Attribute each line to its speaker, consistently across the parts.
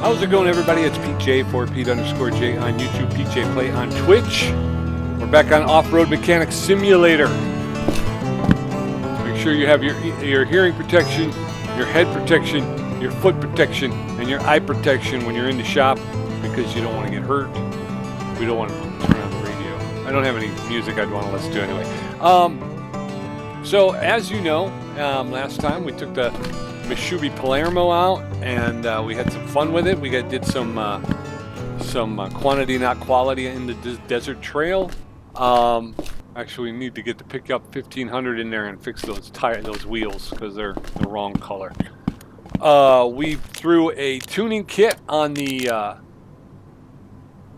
Speaker 1: How's it going, everybody? It's PJ for Pete_J on YouTube, PJ Play on Twitch. We're back on Off-Road Mechanic Simulator. Make sure you have your hearing protection, your head protection, your foot protection, and your eye protection when you're in the shop, because you don't want to get hurt. We don't want to turn on the radio. I don't have any music I'd want to listen to anyway. So as you know, last time we took the Mitsubishi Palermo out, and we had some fun with it. We did some quantity, not quality, in the desert trail. Actually, we need to get the pickup 1500 in there and fix those wheels, because they're the wrong color. We threw a tuning kit on the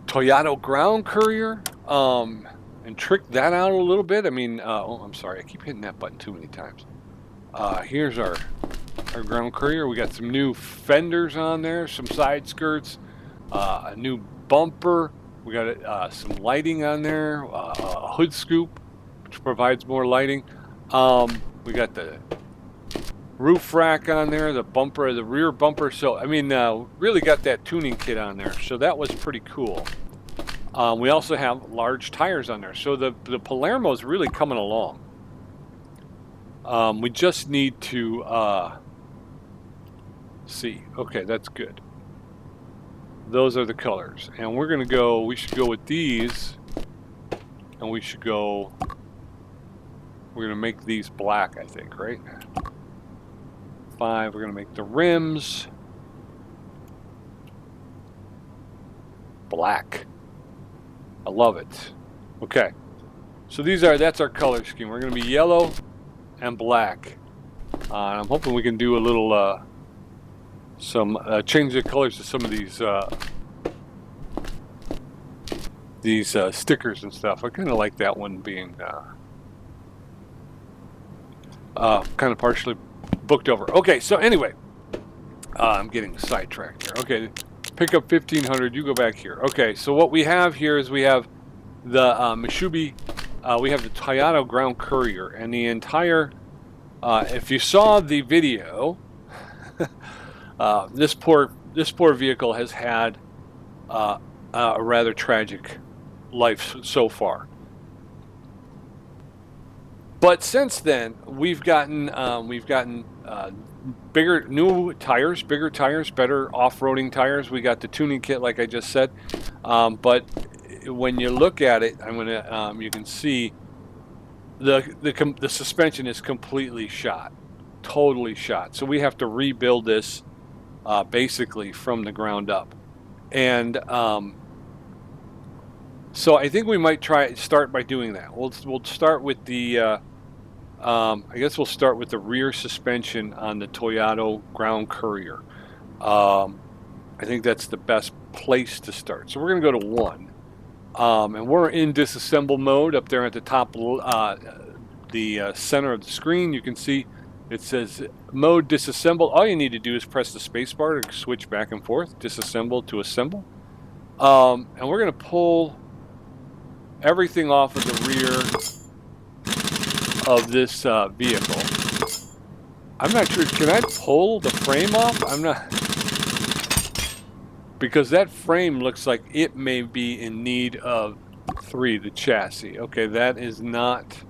Speaker 1: Toyota Ground Courier, and tricked that out a little bit. I mean, oh, I'm sorry, I keep hitting that button too many times. Here's our Ground Courier. We got some new fenders on there, some side skirts, a new bumper. We got some lighting on there, a hood scoop, which provides more lighting. We got the roof rack on there, the bumper, the rear bumper. So, I mean, really got that tuning kit on there. So that was pretty cool. We also have large tires on there. So the Palermo is really coming along. We just need to see. Okay, that's good. Those are the colors. And we're going to go, we should go with these. And we should go, we're going to make these black, I think, right? 5, we're going to make the rims black. I love it. Okay. So that's our color scheme. We're going to be yellow and black. And I'm hoping we can do a little, change the colors to some of these stickers and stuff. I kind of like that one being kind of partially booked over. Okay, so anyway, I'm getting sidetracked here. Okay, pick up 1500. You go back here. Okay, so what we have here is we have the Mitsubishi. We have the Toyota Ground Courier, and the entire. If you saw the video, this poor vehicle has had a rather tragic life so far. But since then, we've gotten bigger, new tires, bigger tires, better off-roading tires. We got the tuning kit, like I just said. But when you look at it, you can see the suspension is completely shot, totally shot. So we have to rebuild this basically from the ground up. And so I think we might start by doing that. We'll start with the I guess we'll start with the rear suspension on the Toyota Ground Courier. I think that's the best place to start. So we're going to go to 1. And we're in disassemble mode up there at the top, the center of the screen. You can see it says mode disassemble. All you need to do is press the space bar to switch back and forth, disassemble to assemble. And we're going to pull everything off of the rear of this vehicle. I'm not sure. Can I pull the frame off? I'm not. Because that frame looks like it may be in need of 3, the chassis. Okay, that is not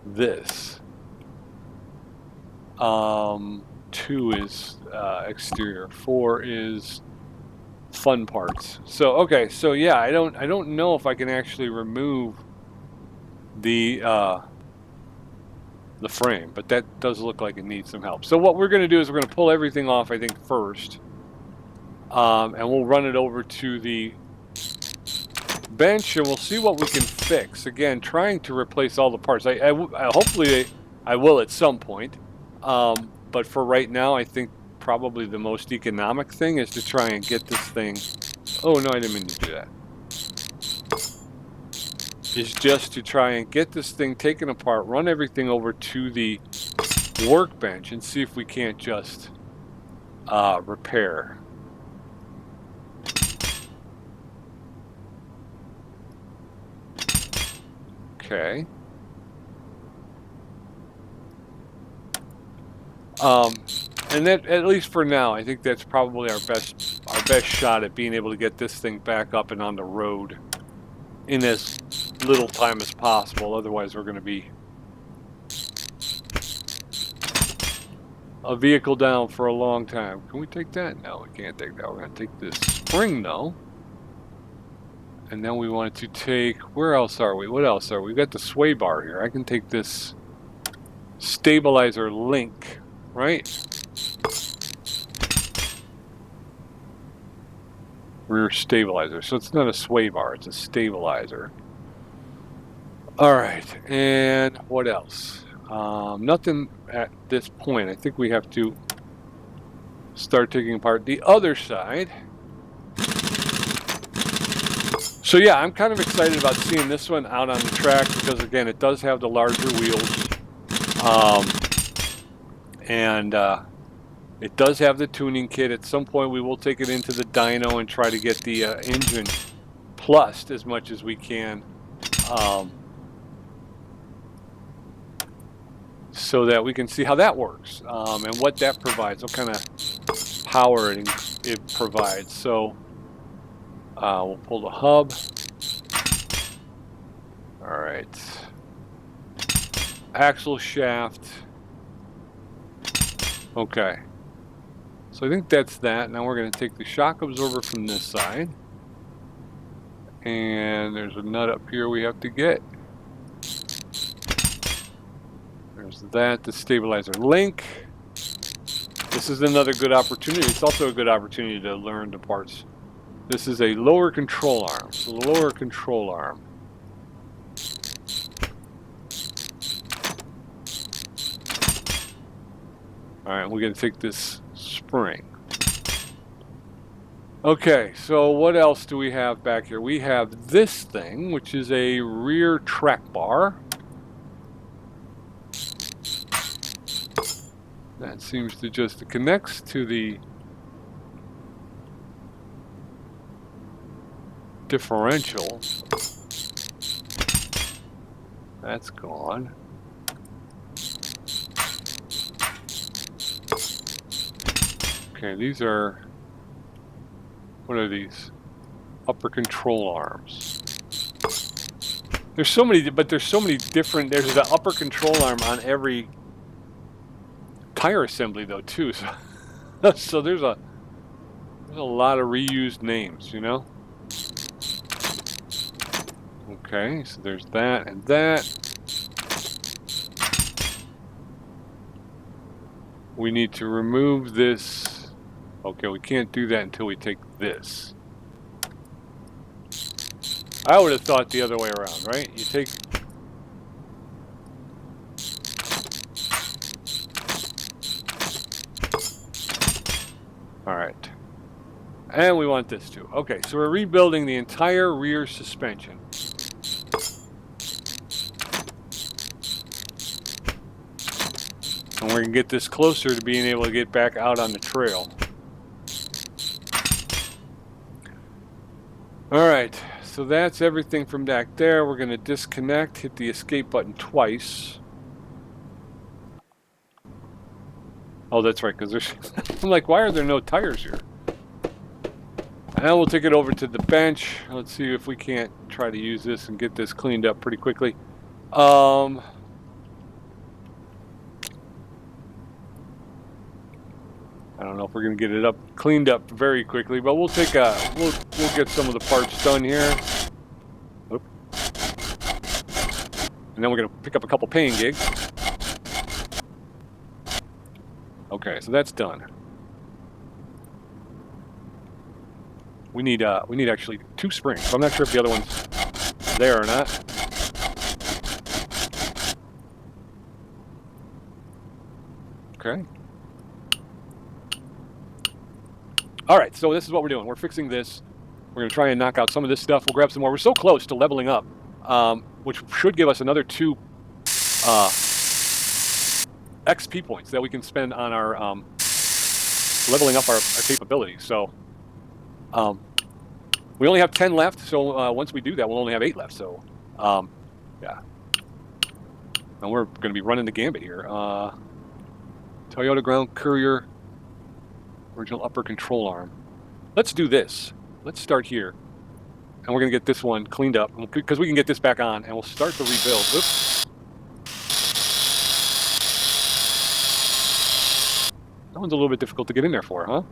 Speaker 1: this. 2 is exterior. 4 is fun parts. So okay, so yeah, I don't know if I can actually remove the frame, but that does look like it needs some help. So what we're going to do is we're going to pull everything off, I think, first. And we'll run it over to the bench, and we'll see what we can fix. Again, trying to replace all the parts. Hopefully I will at some point. But for right now, I think probably the most economic thing is to try and get this thing. Oh no, I didn't mean to do that. Is just to try and get this thing taken apart, run everything over to the workbench, and see if we can't just repair. Okay. And that, at least for now, I think that's probably our best shot at being able to get this thing back up and on the road in as little time as possible. Otherwise, we're going to be a vehicle down for a long time. Can we take that? No, we can't take that. We're going to take this spring, though. And then we wanted to take, where else are we? What else are we? We've got the sway bar here. I can take this stabilizer link, right? Rear stabilizer. So it's not a sway bar, it's a stabilizer. All right, and what else? Nothing at this point. I think we have to start taking apart the other side. So yeah, I'm kind of excited about seeing this one out on the track because, again, it does have the larger wheels. It does have the tuning kit. At some point, we will take it into the dyno and try to get the engine plussed as much as we can, so that we can see how that works, and what that provides, what kind of power it provides. So we'll pull the hub. All right. Axle shaft. Okay. So I think that's that. Now we're going to take the shock absorber from this side. And there's a nut up here we have to get. There's that, the stabilizer link. This is another good opportunity. It's also a good opportunity to learn the parts. This is a lower control arm. So the lower control arm. All right, we're going to take this spring. Okay, so what else do we have back here? We have this thing, which is a rear track bar. That seems to just connects to the differential. That's gone. Okay, these are, what are these? Upper control arms. There's so many, but there's so many different, there's the upper control arm on every tire assembly though too. So, so there's a lot of reused names, you know? Okay, so there's that and that. We need to remove this. Okay, we can't do that until we take this. I would have thought the other way around, right? You take... All right. And we want this too. Okay, so we're rebuilding the entire rear suspension. And we're going to get this closer to being able to get back out on the trail. All right, so that's everything from back there. We're going to disconnect, hit the escape button twice. Oh, that's right, because there's... I'm like, why are there no tires here? And we'll take it over to the bench. Let's see if we can't try to use this and get this cleaned up pretty quickly. I don't know if we're going to get it cleaned up very quickly, but we'll take we'll get some of the parts done here. Oop. And then we're going to pick up a couple paying gigs. Okay, so that's done. We need actually 2 springs. So I'm not sure if the other one's there or not. Okay. All right, so this is what we're doing. We're fixing this. We're going to try and knock out some of this stuff. We'll grab some more. We're so close to leveling up, which should give us another 2 XP points that we can spend on our leveling up our capabilities. So we only have 10 left. So once we do that, we'll only have 8 left. So yeah. And we're going to be running the gambit here. Toyota Ground Courier Original upper control arm. Let's do this. Let's start here. And we're going to get this one cleaned up, because we can get this back on, and we'll start the rebuild. Oops. That one's a little bit difficult to get in there for, huh?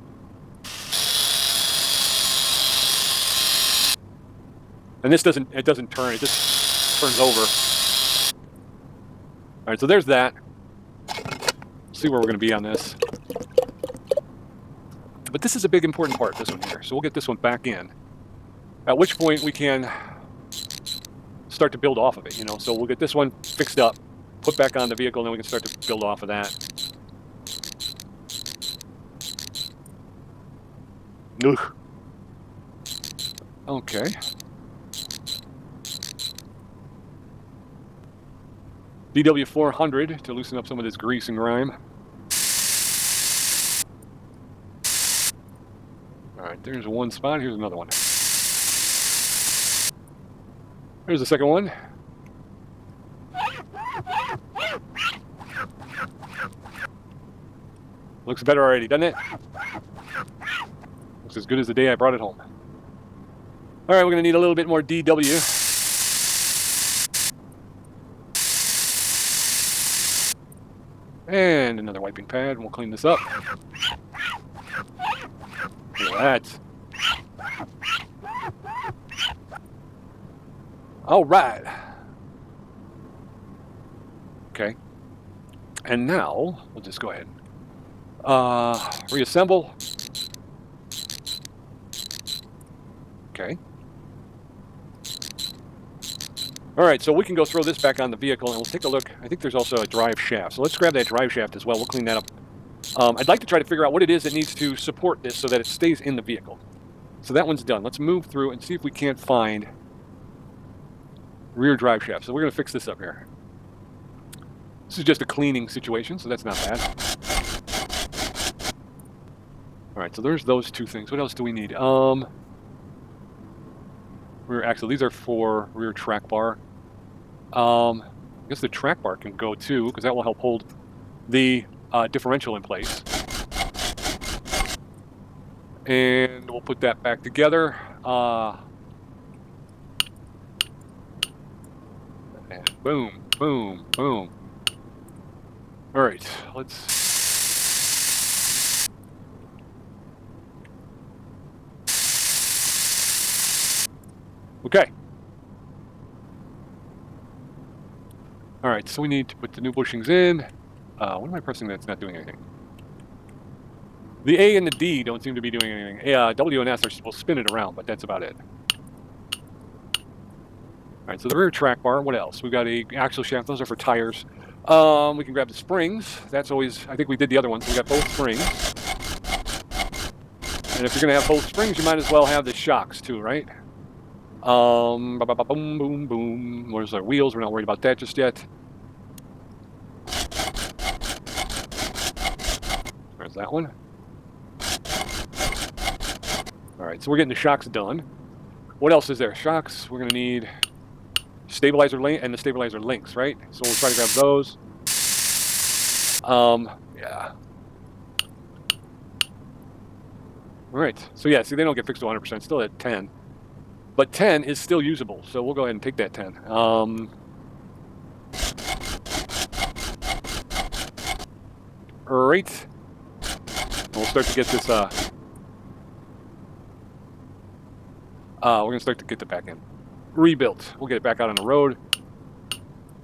Speaker 1: And this doesn't turn, it just turns over. All right, so there's that. Let's see where we're going to be on this. But this is a big important part, this one here. So we'll get this one back in. At which point we can start to build off of it, you know. So we'll get this one fixed up, put back on the vehicle, and then we can start to build off of that. Ugh. Okay. DW400 to loosen up some of this grease and grime. All right, there's one spot. Here's another one. There's the second one. Looks better already, doesn't it? Looks as good as the day I brought it home. All right, we're going to need a little bit more DW. And another wiping pad. We'll clean this up. Look at that. All right. Okay. And now, we'll just go ahead. Reassemble. Okay. All right, so we can go throw this back on the vehicle, and we'll take a look. I think there's also a drive shaft. So let's grab that drive shaft as well. We'll clean that up. I'd like to try to figure out what it is that needs to support this so that it stays in the vehicle. So that one's done. Let's move through and see if we can't find rear drive shaft. So we're going to fix this up here. This is just a cleaning situation, so that's not bad. All right, so there's those two things. What else do we need? Rear axle. These are for rear track bar. I guess the track bar can go too, because that will help hold the differential in place. And we'll put that back together. And boom, boom, boom. All right, let's... Okay. All right, so we need to put the new bushings in. What am I pressing that's not doing anything? The A and the D don't seem to be doing anything. W and S will spin it around, but that's about it. All right, so the rear track bar, what else? We've got a axle shaft. Those are for tires. We can grab the springs. That's always, I think we did the other one, so we got both springs. And if you're going to have both springs, you might as well have the shocks too, right? Boom, boom, boom. Where's our wheels? We're not worried about that just yet. There's that one. All right, so we're getting the shocks done. What else is there? Shocks, we're going to need stabilizer link and the stabilizer links, right? So we'll try to grab those. Yeah. All right, so yeah, see, they don't get fixed to 100%, still at 10. But 10 is still usable, so we'll go ahead and take that 10. All right. We'll start to get this, we're going to start to get the back end rebuilt. We'll get it back out on the road.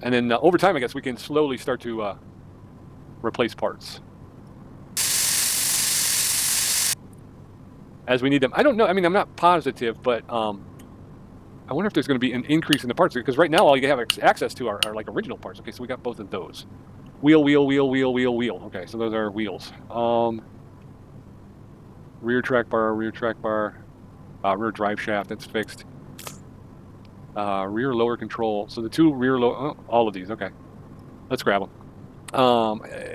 Speaker 1: And then over time, I guess, we can slowly start to replace parts as we need them. I don't know. I mean, I'm not positive, but I wonder if there's going to be an increase in the parts, because right now all you have access to are like original parts. Okay, so we got both of those. Wheel, wheel, wheel, wheel, wheel, wheel. Okay, so those are wheels. Rear track bar, rear drive shaft, that's fixed. Rear lower control. So the two rear low, all of these. Okay, let's grab them.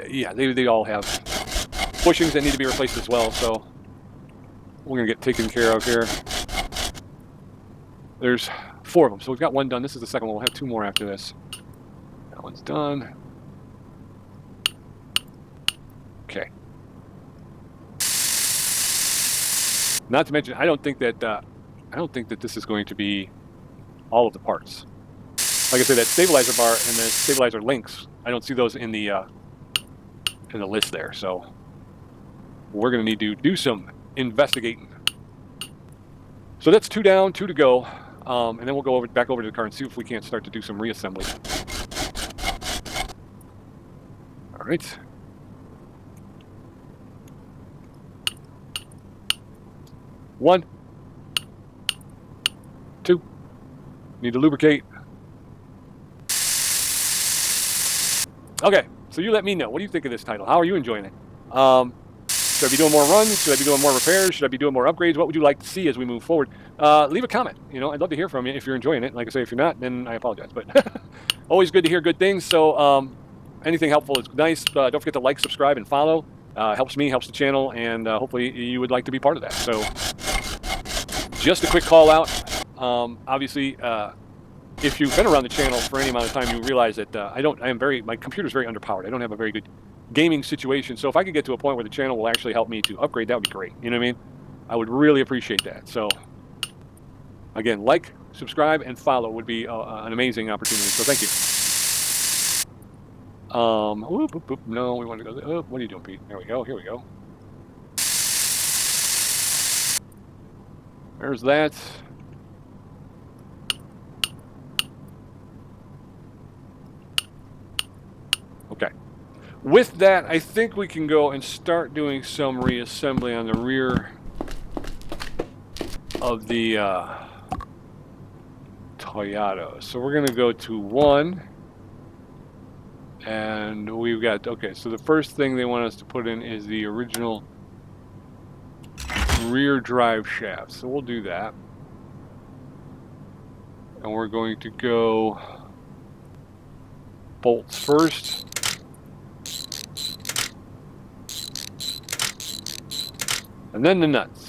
Speaker 1: Yeah, they all have bushings that need to be replaced as well. So we're gonna get taken care of here. There's 4 of them, so we've got one done. This is the second one. We'll have 2 more after this. That one's done. Okay. Not to mention, I don't think that this is going to be all of the parts. Like I said, that stabilizer bar and the stabilizer links, I don't see those in the list there. So we're going to need to do some investigating. So that's 2 down, 2 to go, and then we'll go back over to the car and see if we can't start to do some reassembly. All right. One, 2. Need to lubricate. Okay, so you let me know. What do you think of this title? How are you enjoying it? Should I be doing more runs? Should I be doing more repairs? Should I be doing more upgrades? What would you like to see as we move forward? Leave a comment. You know, I'd love to hear from you if you're enjoying it. Like I say, if you're not, then I apologize. But always good to hear good things. So anything helpful is nice. Don't forget to like, subscribe, and follow. Helps me, helps the channel, and hopefully you would like to be part of that. So just a quick call out. Obviously, if you've been around the channel for any amount of time, you realize that my computer's very underpowered. I don't have a very good gaming situation. So if I could get to a point where the channel will actually help me to upgrade, that would be great. You know what I mean? I would really appreciate that. So again, like, subscribe, and follow would be an amazing opportunity. So thank you. Whoop, whoop, whoop. No, we want to go. What are you doing, Pete? There we go. Here we go. There's that. Okay. With that, I think we can go and start doing some reassembly on the rear of the Toyota. So we're going to go to 1. And we've got, okay, so the first thing they want us to put in is the original rear drive shaft. So we'll do that. And we're going to go bolts first. And then the nuts.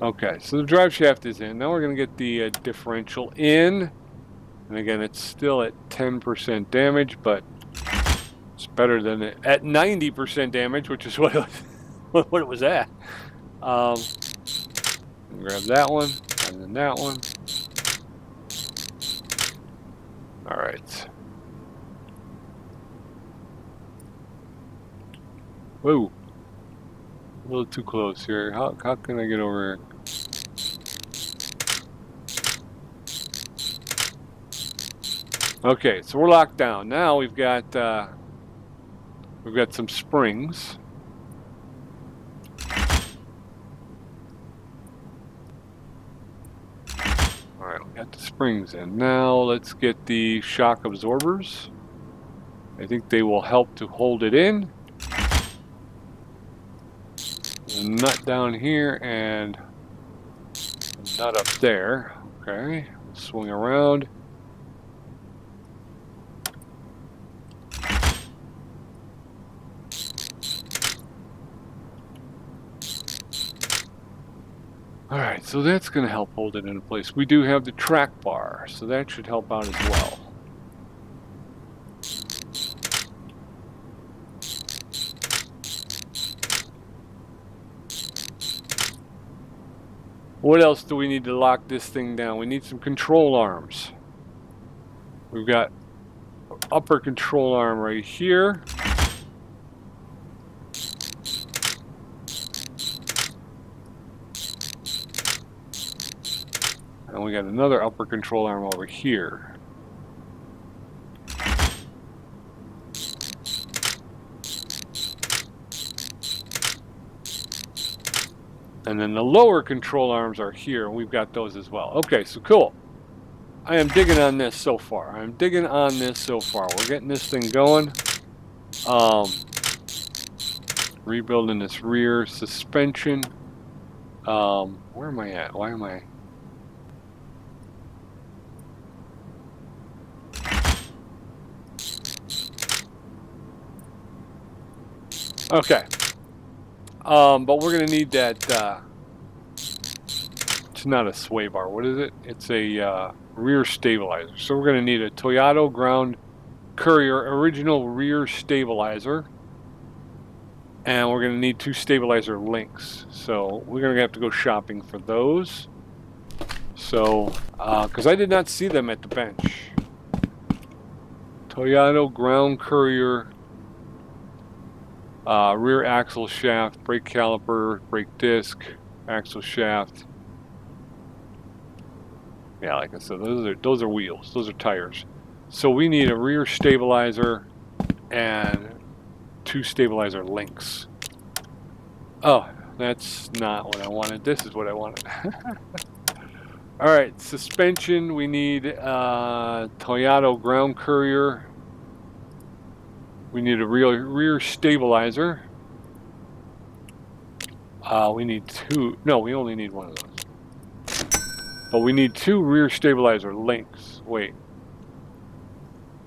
Speaker 1: Okay, so the drive shaft is in. Now we're going to get the differential in. And again, it's still at 10% damage, but it's better than it at 90% damage, which is what it was at. Grab that one, and then that one. All right. Whoa. A little too close here. How can I get over here? Okay, so we're locked down. Now we've got some springs. All right, we got the springs in. Now let's get the shock absorbers. I think they will help to hold it in. A nut down here and a nut up there. Okay, swing around. All right, so that's going to help hold it in place. We do have the track bar, so that should help out as well. What else do we need to lock this thing down? We need some control arms. We've got upper control arm right here. And we got another upper control arm over here. And then the lower control arms are here. We've got those as well. Okay, so cool. I am digging on this so far. We're getting this thing going. Rebuilding this rear suspension. Where am I at? Why am I... Okay. But we're going to need that, it's not a sway bar. What is it? It's a rear stabilizer. So we're going to need a Toyota ground Courier original rear stabilizer. And we're going to need 2 stabilizer links. So we're going to have to go shopping for those. So, because I did not see them at the bench. Toyota ground courier, rear axle shaft, brake caliper, brake disc, axle shaft. Yeah, like I said, those are wheels. Those are tires. So we need a rear stabilizer and 2 stabilizer links. Oh, that's not what I wanted. This is what I wanted. All right, suspension. We need Toyota ground courier. We need a rear stabilizer. We need 2. No, we only need 1 of those. But we need 2 rear stabilizer links. Wait.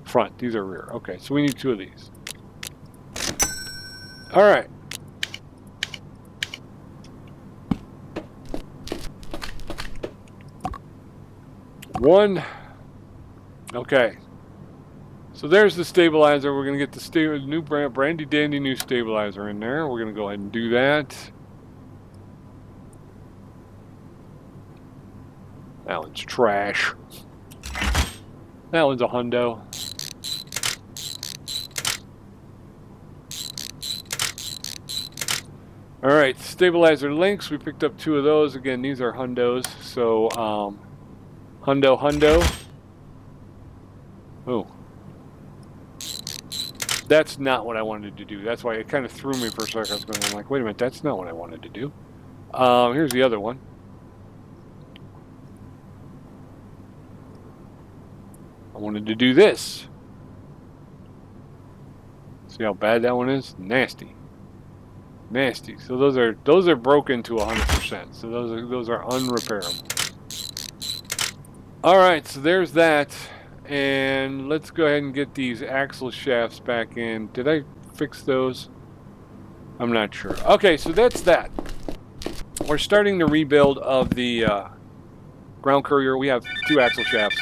Speaker 1: Front. These are rear. Okay, so we need 2 of these. All right. One. Okay. So there's the stabilizer. We're going to get the new brandy dandy new stabilizer in there. We're going to go ahead and do that. That one's trash. That one's a hundo. All right, stabilizer links. We picked up 2 of those. Again, these are hundos. So, hundo. Oh. That's not what I wanted to do. That's why it kind of threw me for a second. I'm like, wait a minute, that's not what I wanted to do. Here's the other one. I wanted to do this. See how bad that one is? Nasty. Nasty. So those are broken to 100%. So those are unrepairable. All right, so there's that. And let's go ahead and get these axle shafts back in. Did I fix those? I'm not sure. Okay, so that's that. We're starting the rebuild of the ground courier. We have 2 axle shafts.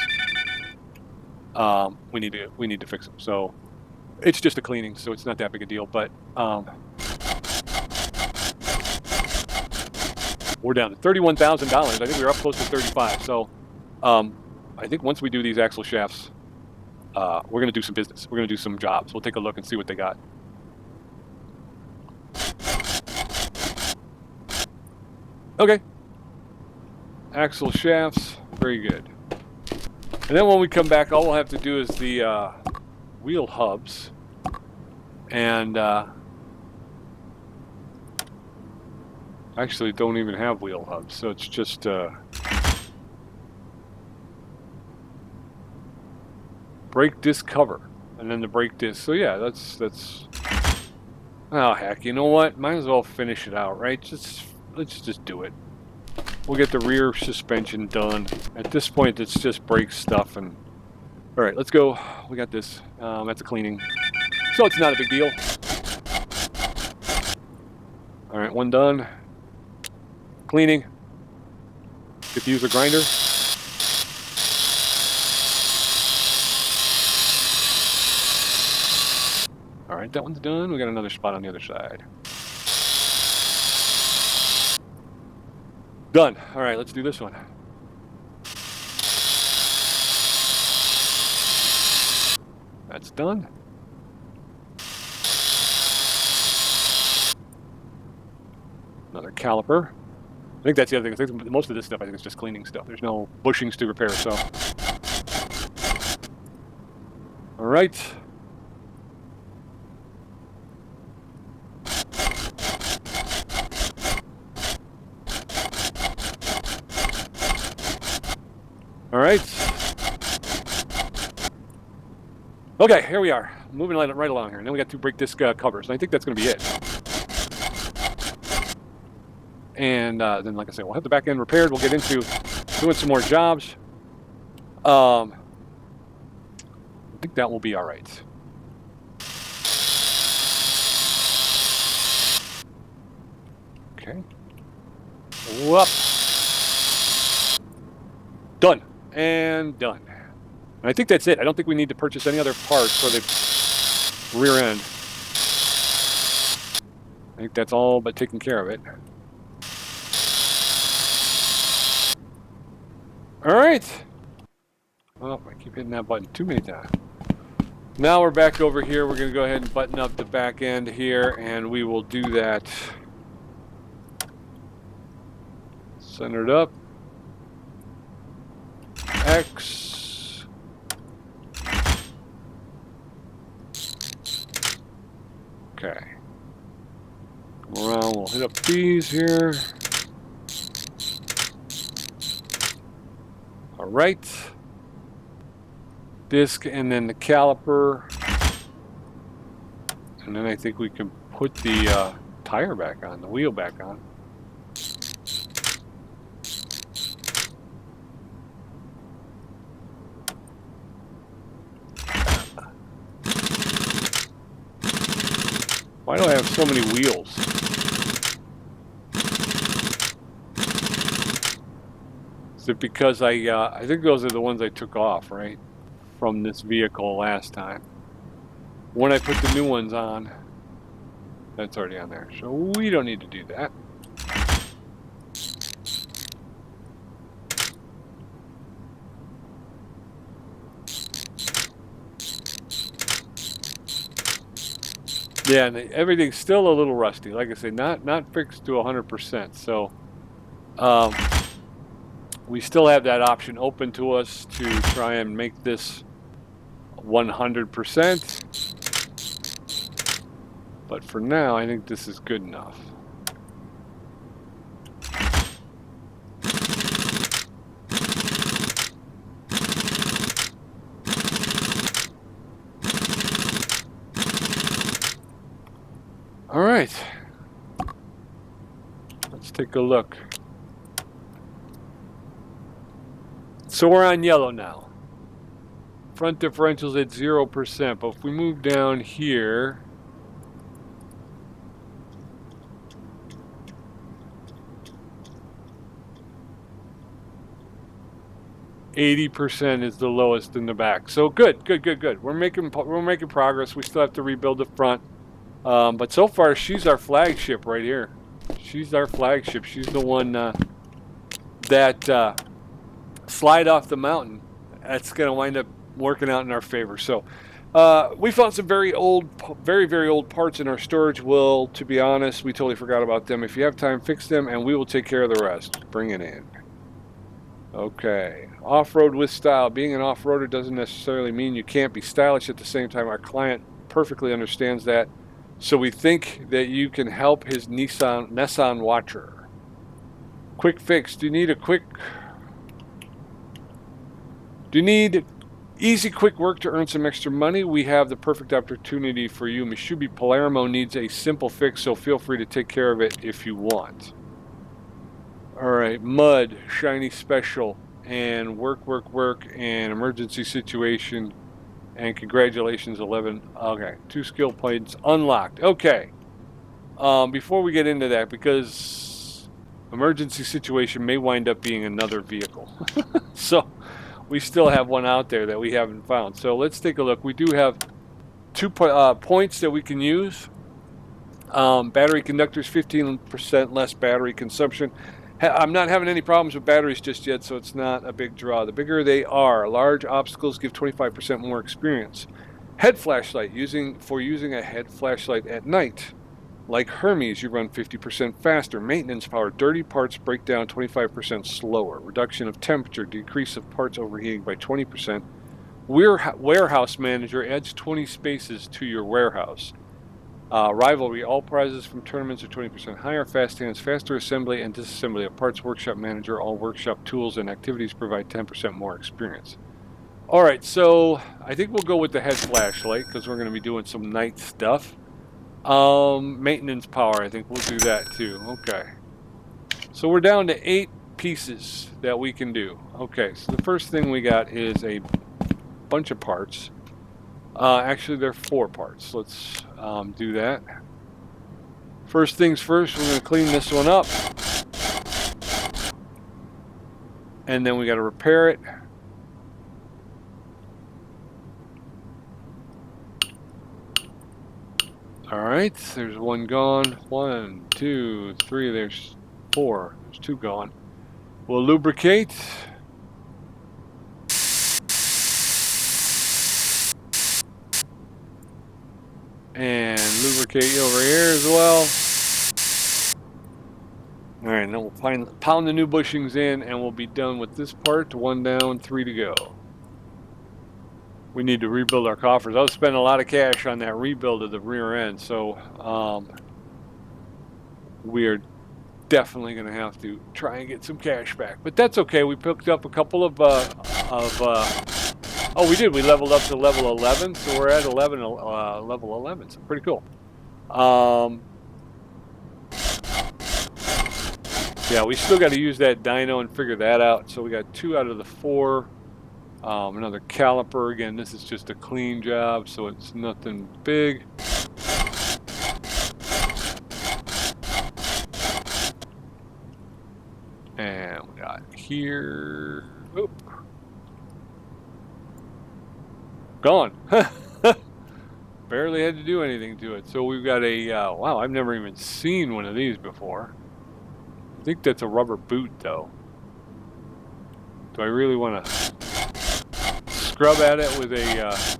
Speaker 1: We need to fix them. So it's just a cleaning, so it's not that big a deal. But we're down to $31,000. I think we were up close to 35. So I think once we do these axle shafts, we're going to do some business. We're going to do some jobs. We'll take a look and see what they got. Okay. Axle shafts. Very good. And then when we come back, all we'll have to do is the wheel hubs. And actually don't even have wheel hubs. So it's just brake disc cover, and then the brake disc. So yeah, that's. Oh heck, you know what? Might as well finish it out, right? Let's just do it. We'll get the rear suspension done. At this point, it's just brake stuff. And all right, let's go. We got this. That's a cleaning, so it's not a big deal. All right, one done. Cleaning. Get to use a grinder. All right, that one's done. We got another spot on the other side. Done. All right, let's do this one. That's done. Another caliper. I think that's the other thing. I think most of this stuff, I think, is just cleaning stuff. There's no bushings to repair, so. All right. All right. Okay, here we are. Moving right along here. And then we got 2 brake disc covers. And I think that's going to be it. And then, like I said, we'll have the back end repaired. We'll get into doing some more jobs. I think that will be all right. Okay. Whoop. Done. And done. And I think that's it. I don't think we need to purchase any other parts for the rear end. I think that's all but taking care of it. All right. Oh, I keep hitting that button too many times. Now we're back over here. We're going to go ahead and button up the back end here, and we will do that. Centered up. X. Okay. Come around, we'll hit up these here. All right. Disc and then the caliper. And then I think we can put the tire back on, the wheel back on. Why do I have so many wheels? Is it because I think those are the ones I took off, right? From this vehicle last time. When I put the new ones on, that's already on there. So we don't need to do that. Yeah, and everything's still a little rusty. Like I say, not fixed to 100%. So we still have that option open to us to try and make this 100%. But for now, I think this is good enough. All right, let's take a look. So we're on yellow now. Front differential's at 0%, but if we move down here, %, is the lowest in the back. So good. We're making progress. We still have to rebuild the front. But so far, she's our flagship right here. She's our flagship. She's the one that slide off the mountain. That's going to wind up working out in our favor. So we found some very old parts in our storage. Well, to be honest, we totally forgot about them. If you have time, fix them, and we will take care of the rest. Bring it in. Okay. Off-road with style. Being an off-roader doesn't necessarily mean you can't be stylish at the same time. Our client perfectly understands that. So we think that you can help his Nissan watcher. Quick fix. Do you need easy, quick work to earn some extra money? We have the perfect opportunity for you. Mitsubishi Palermo needs a simple fix, so feel free to take care of it if you want. All right, mud, shiny special, and work, and emergency situation. And congratulations, 11. Okay, 2 skill points unlocked. Okay. Before we get into that, because emergency situation may wind up being another vehicle. So we still have one out there that we haven't found. So let's take a look. We do have 2 points that we can use. Battery conductors, 15% less battery consumption. I'm not having any problems with batteries just yet, so it's not a big draw. The bigger they are, large obstacles give 25% more experience. Head flashlight, using a head flashlight at night. Like Hermes, you run 50% faster. Maintenance power, dirty parts break down 25% slower. Reduction of temperature, decrease of parts overheating by 20%. Warehouse manager adds 20 spaces to your warehouse. Rivalry, all prizes from tournaments are 20% higher. Fast hands, faster assembly and disassembly of parts. Workshop manager, all workshop tools and activities provide 10% more experience. All right, so I think we'll go with the head flashlight because we're going to be doing some night stuff. Maintenance power, I think we'll do that too. Okay. So we're down to 8 pieces that we can do. Okay, so the first thing we got is a bunch of parts. Actually, there are 4 parts. Let's do that. First things first, we're going to clean this one up. And then we got to repair it. All right, there's one gone. 1, 2, 3, there's 4. There's 2 gone. We'll lubricate. And lubricate over here as well. All right, then we'll pound the new bushings in, and we'll be done with this part. 1 down, 3 to go. We need to rebuild our coffers. I was spending a lot of cash on that rebuild of the rear end, so we are definitely going to have to try and get some cash back. But that's okay. We picked up a couple of oh, we did. We leveled up to level 11, so we're at level 11. So pretty cool. Yeah, we still got to use that dyno and figure that out. So we got 2 out of the 4. Another caliper. Again, this is just a clean job, so it's nothing big. And we got here. Oop. Gone. Barely had to do anything to it. So we've got a, wow, I've never even seen one of these before. I think that's a rubber boot, though. Do I really want to scrub at it with a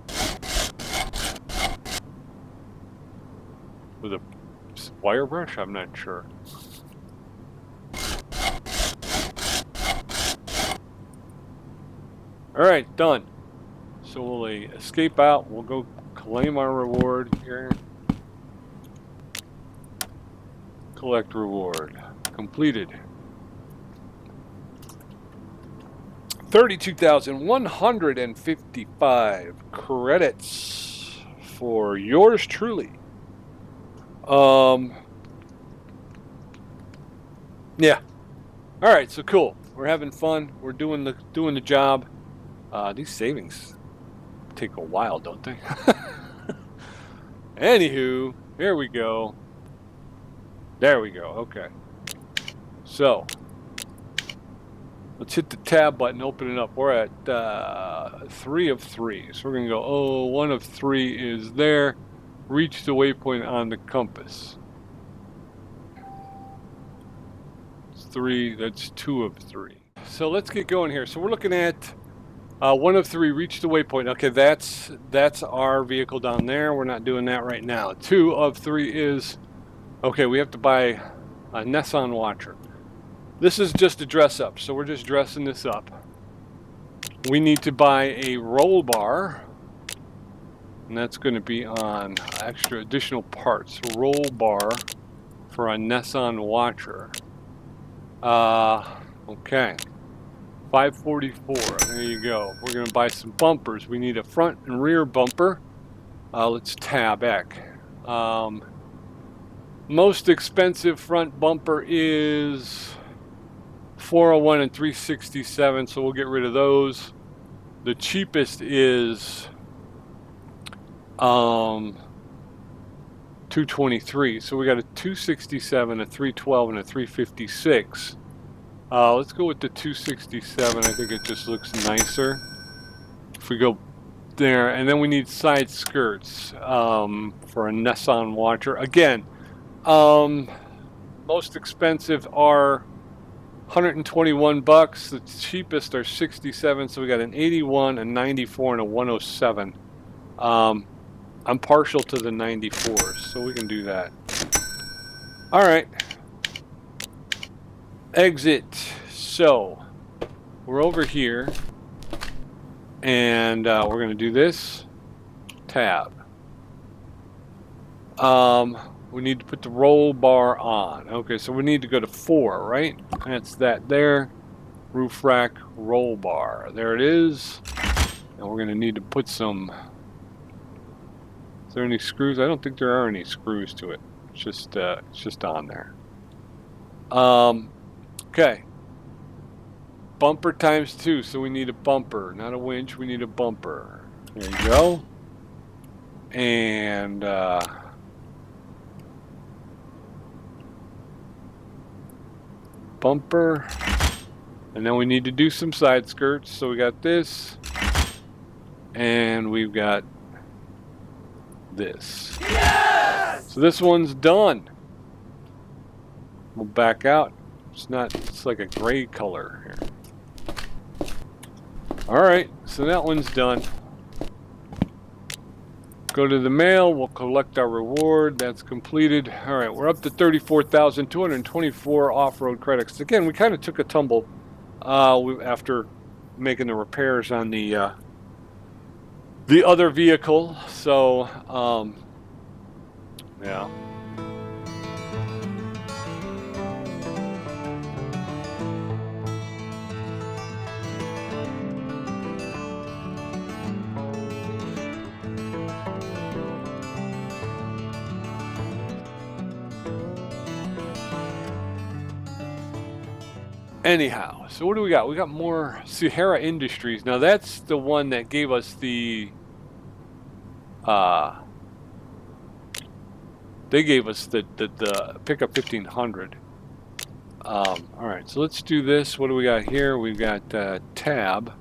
Speaker 1: wire brush? I'm not sure. All right, done. So we'll escape out. We'll go claim our reward here. Collect reward. Completed. 32,155 credits for yours truly. Yeah. All right, so cool. We're having fun. We're doing the job. These savings take a while, don't they? Anywho, here we go. There we go. Okay. So let's hit the tab button, open it up. We're at 3 of 3. So we're going to go, oh, 1 of 3 is there. Reach the waypoint on the compass. It's 3, that's 2 of 3. So let's get going here. So we're looking at 1 of 3, reach the waypoint. Okay, that's our vehicle down there. We're not doing that right now. 2 of 3 is, okay, we have to buy a Nissan Watcher. This is just a dress up, so we're just dressing this up. We need to buy a roll bar, and that's going to be on extra additional parts. Roll bar for a Nissan Watcher. Okay. 544. There you go. We're going to buy some bumpers. We need a front and rear bumper. Let's tab back. Most expensive front bumper is 401 and 367, so we'll get rid of those. The cheapest is 223. So we got a 267, a 312, and a 356. Let's go with the 267. I think it just looks nicer. If we go there, and then we need side skirts for a Nissan Watcher. Again, most expensive are 121 bucks. The cheapest are 67. So we got an 81, a 94, and a 107. I'm partial to the 94s, so we can do that. All right. Exit. So we're over here, and we're going to do this. Tab. We need to put the roll bar on. Okay, so we need to go to 4, right? That's that there. Roof rack, roll bar. There it is. And we're going to need to put some... Is there any screws? I don't think there are any screws to it. It's just on there. Okay. Bumper times 2, so we need a bumper, not a winch. We need a bumper. There you go. And bumper. And then we need to do some side skirts. So we got this. And we've got this. Yes! So this one's done. We'll back out. It's like a gray color here. All right, so that one's done. Go to the mail, we'll collect our reward. That's completed. All right, we're up to 34,224 off-road credits. Again, we kind of took a tumble after making the repairs on the other vehicle. So, yeah. Anyhow, so what do we got? We got more Sahara Industries. Now that's the one that gave us the they gave us the pickup 1500. All right, so let's do this. What do we got here? We've got tab.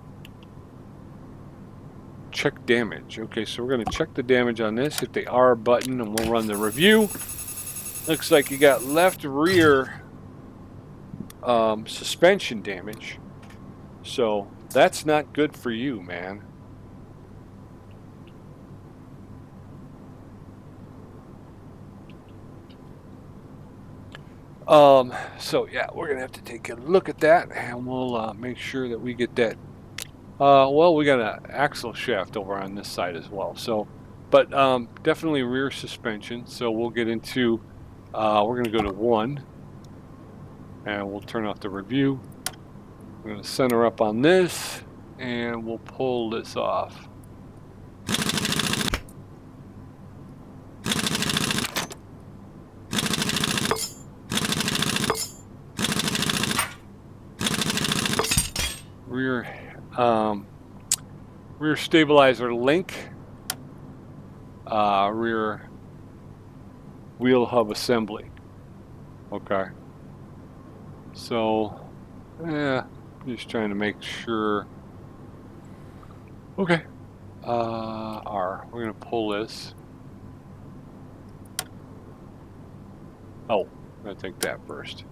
Speaker 1: Check damage. Okay, so we're going to check the damage on this. Hit the R button and we'll run the review. Looks like you got left rear suspension damage. So that's not good for you, man. So yeah, we're gonna have to take a look at that, and we'll make sure that we get that. Well, we got an axle shaft over on this side as well. So, but definitely rear suspension. So we'll get into. We're gonna go to 1, and we'll turn off the review. We're gonna center up on this, and we'll pull this off. Rear stabilizer link, rear wheel hub assembly. Okay. So, just trying to make sure. Okay. R. We're gonna pull this. Oh, I'm gonna take that first.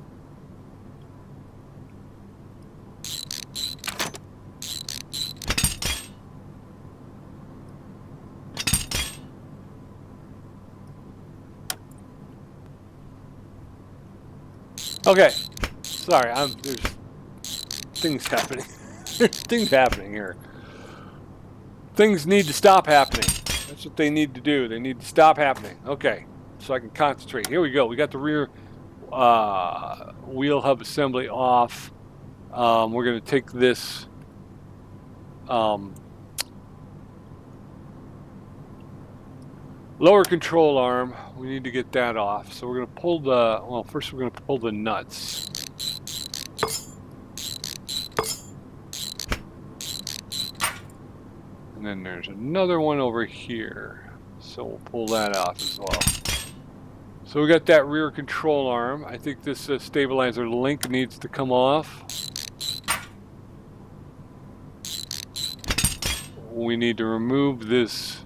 Speaker 1: Okay, sorry, there's things happening. There's things happening here. Things need to stop happening. That's what they need to do. They need to stop happening. Okay, so I can concentrate. Here we go. We got the rear wheel hub assembly off. We're going to take this lower control arm. We need to get that off. So we're going to pull first we're going to pull the nuts. And then there's another one over here. So we'll pull that off as well. So we got that rear control arm. I think this stabilizer link needs to come off. We need to remove this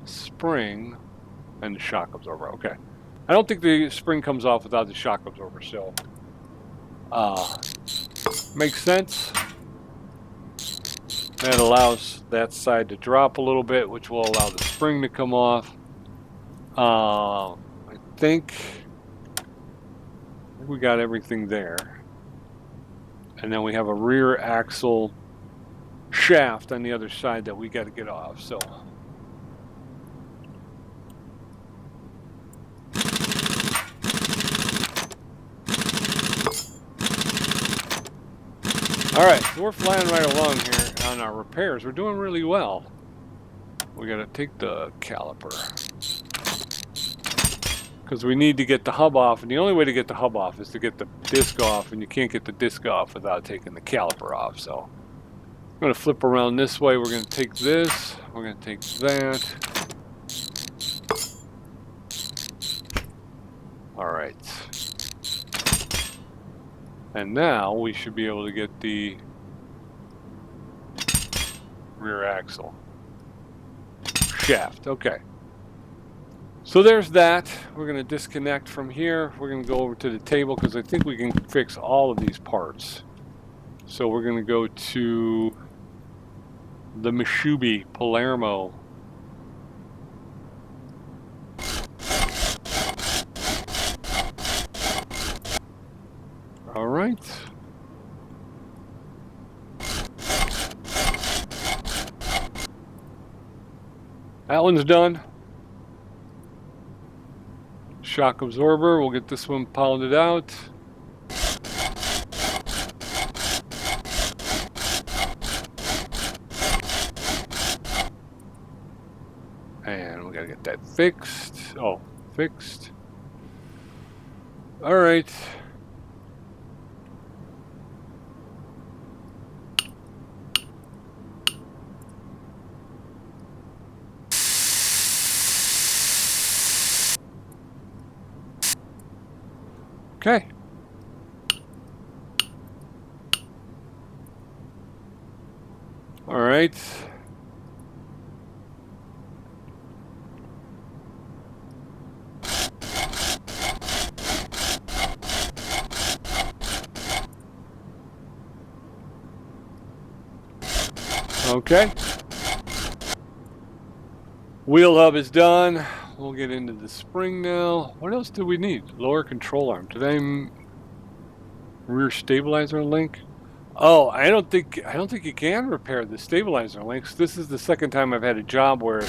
Speaker 1: spring and the shock absorber. Okay. I don't think the spring comes off without the shock absorber, so makes sense. That allows that side to drop a little bit, which will allow the spring to come off. I think we got everything there. And then we have a rear axle shaft on the other side that we got to get off. So all right, so we're flying right along here on our repairs. We're doing really well. We got to take the caliper because we need to get the hub off, and the only way to get the hub off is to get the disc off, and you can't get the disc off without taking the caliper off. So I'm going to flip around this way. We're going to take this. We're going to take that. All right. And now we should be able to get the rear axle shaft. Okay. So there's that. We're going to disconnect from here. We're going to go over to the table because I think we can fix all of these parts. So we're going to go to the Mitsubishi Palermo. All right. That one's done. Shock absorber, we'll get this one pounded out. And we gotta get that fixed. Oh, fixed. All right. Okay. All right. Okay. Wheel hub is done. We'll get into the spring now. What else do we need? Lower control arm. Did I rear stabilizer link? Oh, I don't think you can repair the stabilizer links. This is the second time I've had a job where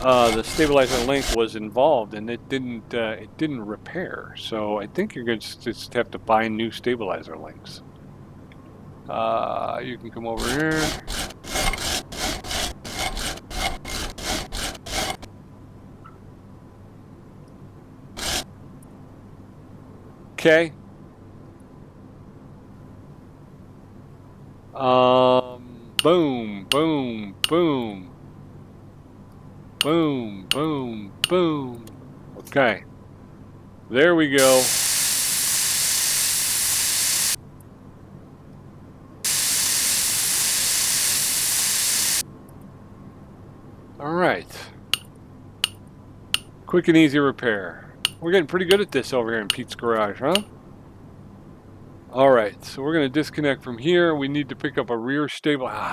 Speaker 1: the stabilizer link was involved and it didn't repair. So I think you're going to just have to buy new stabilizer links. You can come over here. Okay. Boom, boom, boom. Boom, boom, boom. Okay. There we go. All right. Quick and easy repair. We're getting pretty good at this over here in Pete's garage, huh? All right, so we're going to disconnect from here. We need to pick up a rear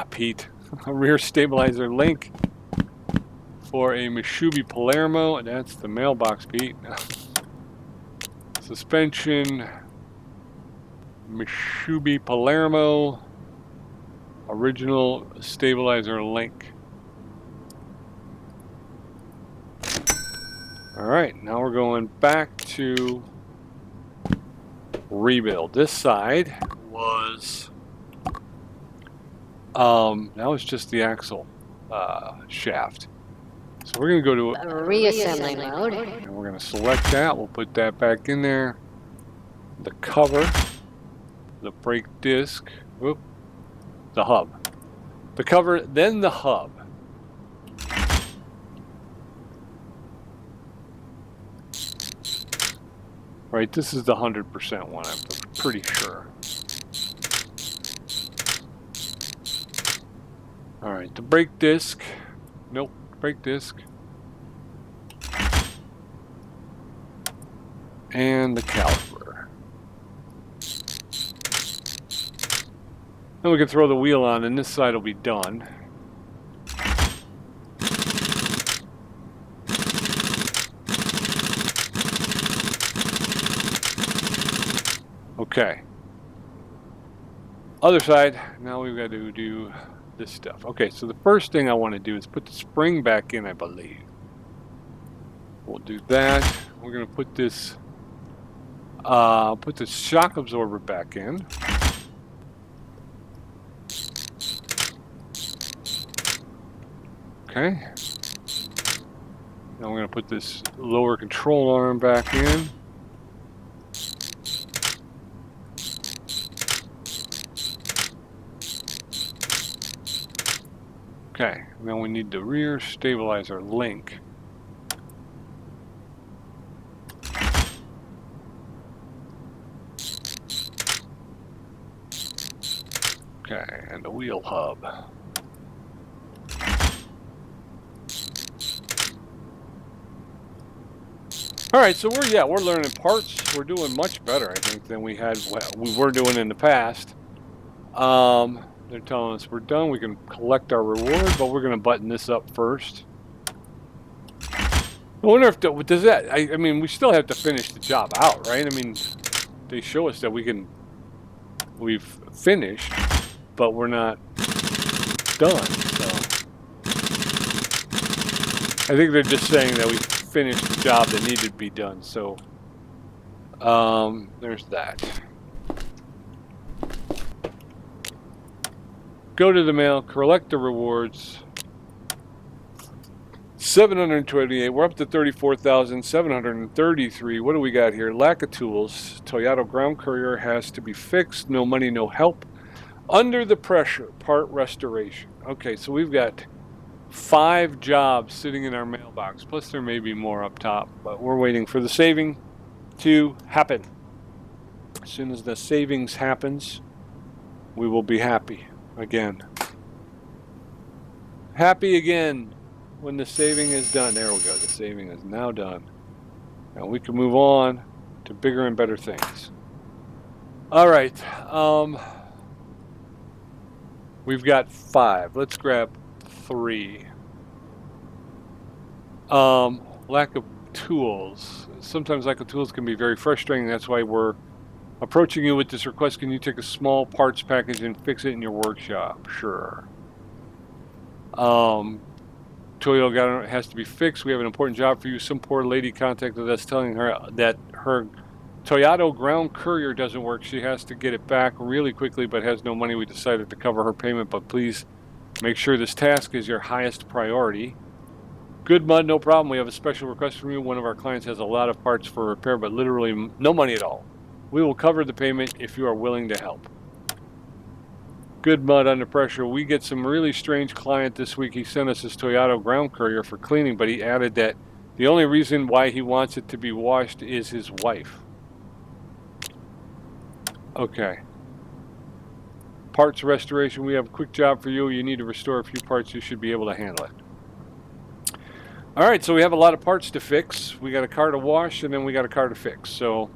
Speaker 1: Pete. A rear stabilizer link for a Mitsubishi Palermo, and that's the mailbox, Pete. Suspension, Mitsubishi Palermo, original stabilizer link. All right, now we're going back to rebuild. This side was, that was just the axle shaft. So we're going to go to
Speaker 2: reassembly mode.
Speaker 1: And we're going to select that. We'll put that back in there. The cover, the brake disc, whoop, the hub. The cover, then the hub. Right, this is the 100% one, I'm pretty sure. All right, the brake disc. Nope, brake disc. And the caliper. Then we can throw the wheel on and this side will be done. Okay. Other side, now we've got to do this stuff. Okay, so the first thing I want to do is put the spring back in, I believe. We'll do that. We're going to put this shock absorber back in. Okay. Now we're going to put this lower control arm back in. Okay, now we need the rear stabilizer link. Okay, and the wheel hub. All right, so we're learning parts. We're doing much better, I think, than we were doing in the past. They're telling us we're done. We can collect our reward, but we're going to button this up first. I wonder if does that. I mean, we still have to finish the job out, right? I mean, they show us that we've finished, but we're not done. So I think they're just saying that we finished the job that needed to be done. So there's that. Go to the mail, collect the rewards. 728. We're up to 34,733. What do we got here? Lack of tools. Toyota ground courier has to be fixed. No money, no help. Under the pressure. Part restoration. Okay, so we've got 5 jobs sitting in our mailbox. Plus there may be more up top, but we're waiting for the saving to happen. As soon as the savings happens, we will be happy again. Happy again when the saving is done. There we go. The saving is now done. Now we can move on to bigger and better things. All right. We've got 5. Let's grab 3. Lack of tools. Sometimes lack of tools can be very frustrating. That's why we're approaching you with this request. Can you take a small parts package and fix it in your workshop? Sure. Toyota has to be fixed. We have an important job for you. Some poor lady contacted us telling her that her Toyota ground courier doesn't work. She has to get it back really quickly, but has no money. We decided to cover her payment, but please make sure this task is your highest priority. Good Mud, no problem. We have a special request from you. One of our clients has a lot of parts for repair, but literally no money at all. We will cover the payment if you are willing to help. Good Mud, under pressure. We get some really strange client this week. He sent us his Toyota ground courier for cleaning, but he added that the only reason why he wants it to be washed is his wife. Okay. Parts restoration. We have a quick job for you. You need to restore a few parts. You should be able to handle it. All right, so we have a lot of parts to fix. We got a car to wash, and then we got a car to fix. So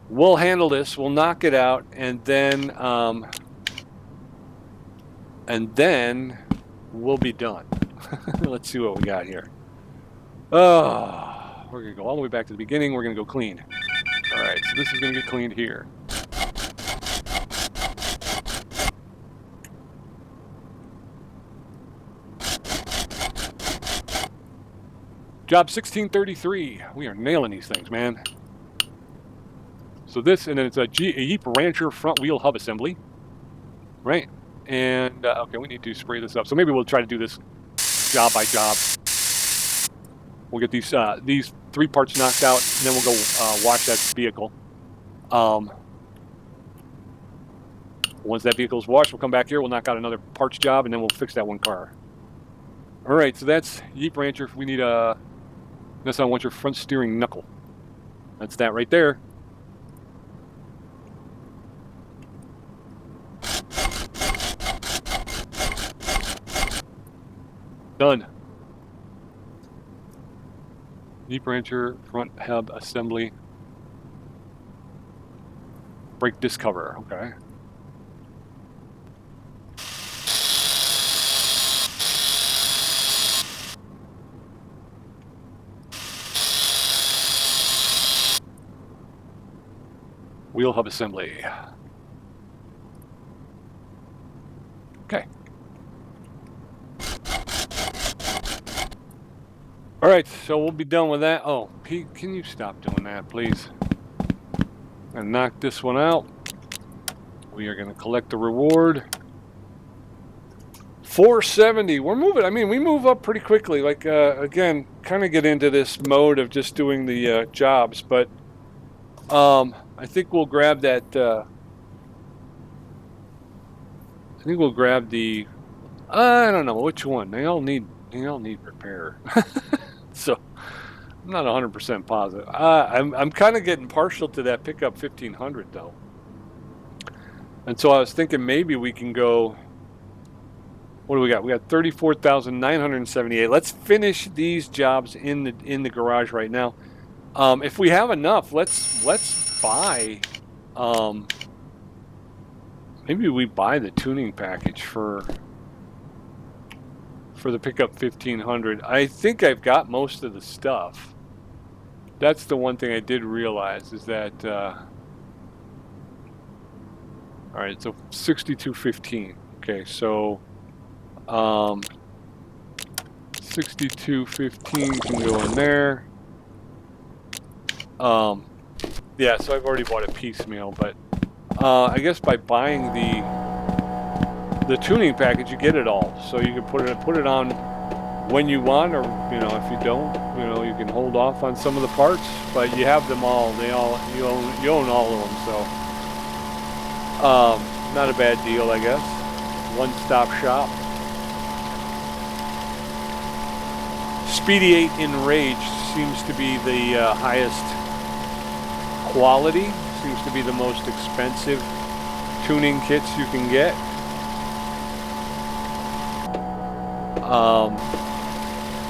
Speaker 1: we'll handle this. We'll knock it out, and then we'll be done. Let's see what we got here. Oh, we're going to go all the way back to the beginning. We're going to go clean. All right, so this is going to get cleaned here. Job 1633. We are nailing these things, man. So this, and then it's a Jeep Rancher front wheel hub assembly. Right? And, okay, we need to spray this up. So maybe we'll try to do this job by job. We'll get these 3 parts knocked out, and then we'll go wash that vehicle. Once that vehicle is washed, we'll come back here. We'll knock out another parts job, and then we'll fix that one car. All right, so that's Jeep Rancher. We need a... That's on your front steering knuckle. That's that right there. Done. Jeep Rancher front hub assembly. Brake disc cover. Okay. Wheel hub assembly. Okay. All right, so we'll be done with that. Oh, Pete, can you stop doing that, please? And knock this one out. We are going to collect the reward. 470. We're moving. I mean, we move up pretty quickly. Like, again, kind of get into this mode of just doing the jobs, but I think we'll grab that. I think we'll grab the. I don't know which one. They all need repair. So I'm not 100% positive. I'm kind of getting partial to that pickup 1500 though. And so I was thinking maybe we can go. What do we got? We got 34,978. Let's finish these jobs in the garage right now. If we have enough, let's buy. Maybe we buy the tuning package for the pickup 1500. I think I've got most of the stuff. That's the one thing I did realize is that. All right, so 6215. Okay, so 6215 can go in there. Yeah, so I've already bought a piecemeal, but I guess by buying the tuning package, you get it all. So you can put it on when you want, or if you don't, you can hold off on some of the parts, but you have them all. You own all of them. So not a bad deal, I guess. One-stop shop. Speedy 8 Enraged seems to be the highest quality. Seems to be the most expensive tuning kits you can get.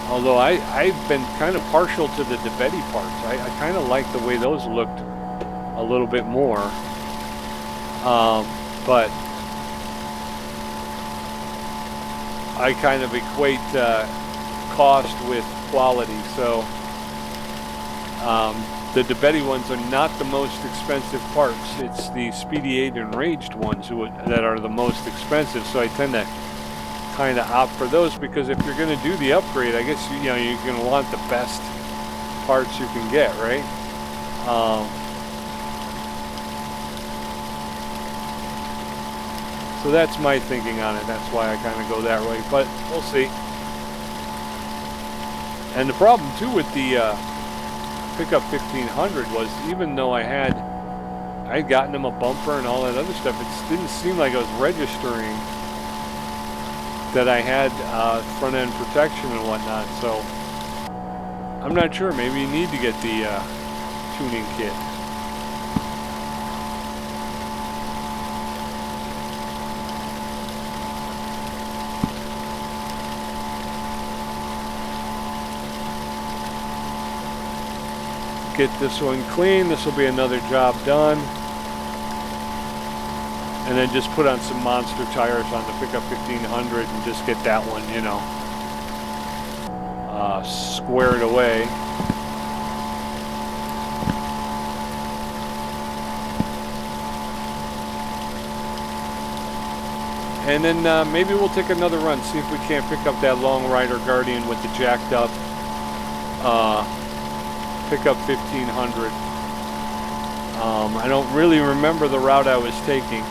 Speaker 1: Although I've been kind of partial to the DeBetti parts. I kind of like the way those looked a little bit more. But I kind of equate cost with quality. So the DeBetti ones are not the most expensive parts. It's the Speedy 8 Enraged ones that are the most expensive. So I tend to kind of opt for those, because if you're going to do the upgrade, I guess you're going to want the best parts you can get, right? So that's my thinking on it. That's why I kind of go that way, but we'll see. And the problem too with the pickup 1500 was, even though I'd gotten them a bumper and all that other stuff, it didn't seem like I was registering that I had front end protection and whatnot. So I'm not sure. Maybe you need to get the tuning kit. Get this one clean. This will be another job done. And then just put on some monster tires on the pickup 1500 and just get that one, squared away. And then maybe we'll take another run, see if we can't pick up that Long Rider Guardian with the jacked up pickup 1500. I don't really remember the route I was taking.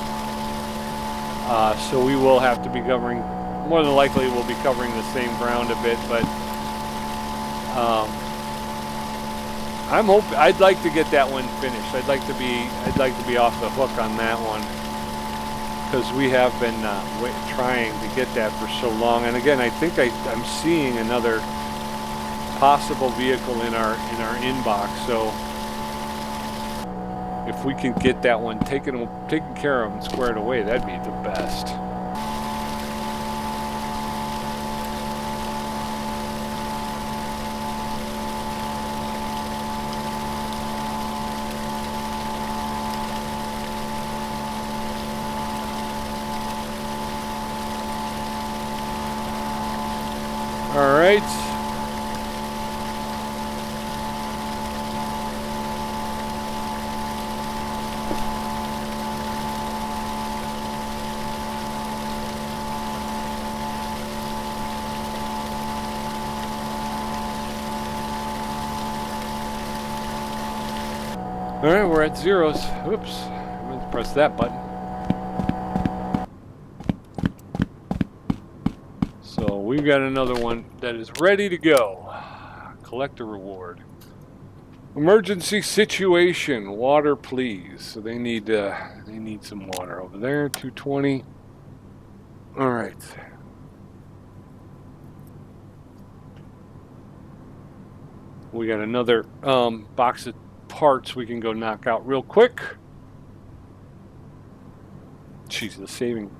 Speaker 1: So we will have to be covering, more than likely we'll be covering the same ground a bit, but I'd like to get that one finished. I'd like to be off the hook on that one, because we have been trying to get that for so long. And again, I think I'm seeing another possible vehicle in our inbox. So if we can get that one taken care of and squared away, that'd be the best. All right. All right, we're at zeros. Oops, I meant to press that button. So we've got another one that is ready to go. Collect a reward. Emergency situation. Water, please. So they need some water over there. 220. All right. We got another box of parts we can go knock out real quick. Jeez, the saving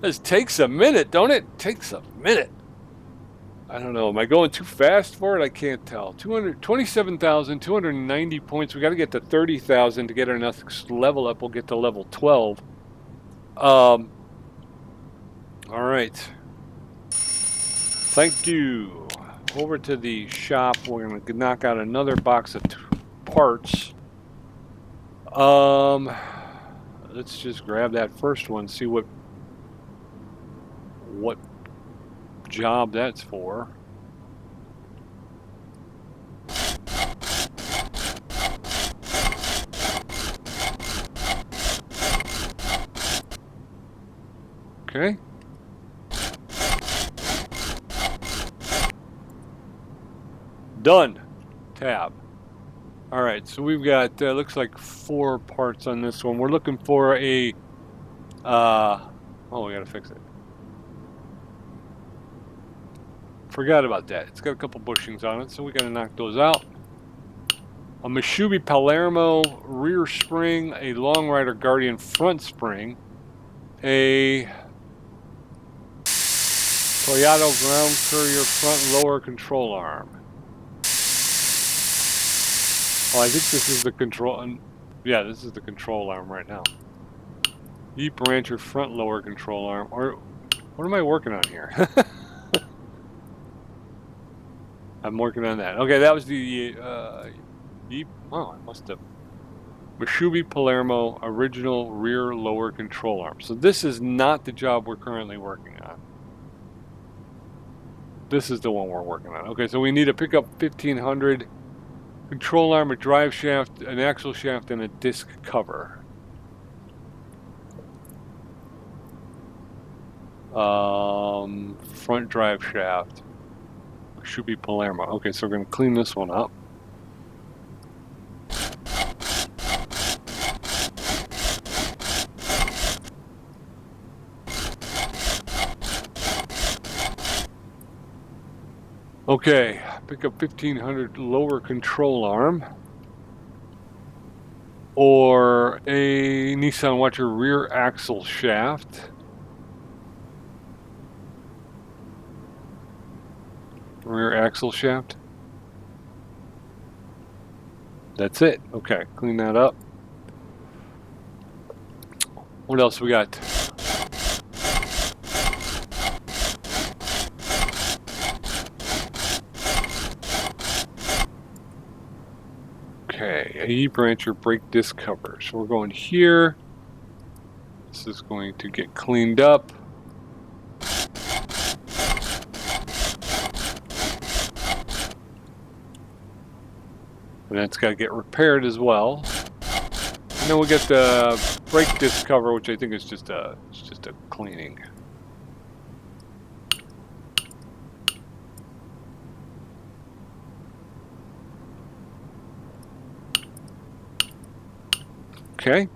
Speaker 1: this takes a minute, don't it? It takes a minute. I don't know. Am I going too fast for it? I can't tell. 27,290 points. We got to get to 30,000 to get our next level up. We'll get to level 12. All right. Thank you. Over to the shop. We're going to knock out another box of parts. Let's just grab that first one, see what job that's for. Okay. Done. Tab. All right, so we've got, looks like 4 parts on this one. We're looking for a, oh, we gotta fix it. Forgot about that. It's got a couple bushings on it, so we gotta knock those out. A Mitsubishi Palermo rear spring, a Long Rider Guardian front spring, a Toyota Ground Courier front lower control arm. Oh, I think this is the control. Yeah, this is the control arm right now. Jeep Rancher front lower control arm. Or what am I working on here? I'm working on that. Okay, that was the Jeep. Oh, I must have. Mitsubishi Palermo original rear lower control arm. So this is not the job we're currently working on. This is the one we're working on. Okay, so we need to pick up 1500. Control arm, a drive shaft, an axle shaft, and a disc cover. Front drive shaft. Should be Palermo. Okay, so we're going to clean this one up. Okay, pick up 1500 lower control arm. Or a Nissan Watcher rear axle shaft. Rear axle shaft. That's it. Okay, clean that up. What else we got? Okay, a Jeep Rancher brake disc cover. So we're going here. This is going to get cleaned up. And that's got to get repaired as well. And then we get the brake disc cover, which I think is just a cleaning. Okay.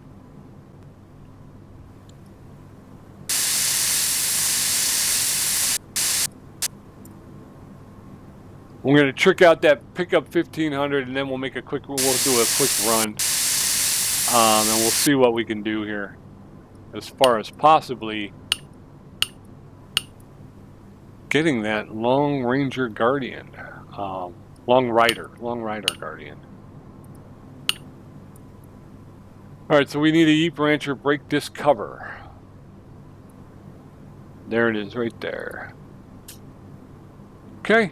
Speaker 1: I'm going to trick out that pickup 1500, and then we'll do a quick run, and we'll see what we can do here, as far as possibly getting that Long Ranger Guardian, Long Rider Guardian. All right, so we need a Jeep Rancher brake disc cover. There it is, right there. Okay.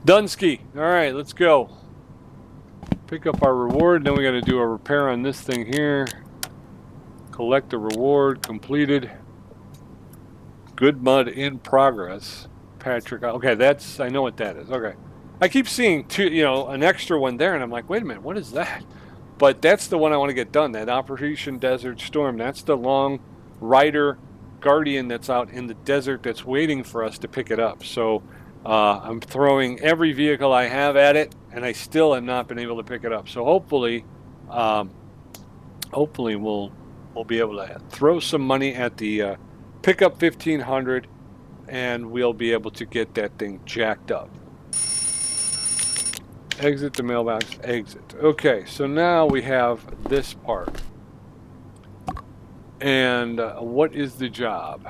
Speaker 1: Dunsky. All right, let's go. Pick up our reward. Then we got to do a repair on this thing here. Collect the reward. Completed. Good mud in progress. Patrick. Okay, I know what that is. Okay. I keep seeing an extra one there, and I'm like, wait a minute, what is that? But that's the one I want to get done. That Operation Desert Storm. That's the Long Rider Guardian that's out in the desert that's waiting for us to pick it up. So I'm throwing every vehicle I have at it, and I still have not been able to pick it up. So hopefully we'll be able to throw some money at the pickup 1500, and we'll be able to get that thing jacked up. Exit the mailbox, exit. Okay, so now we have this part. And what is the job?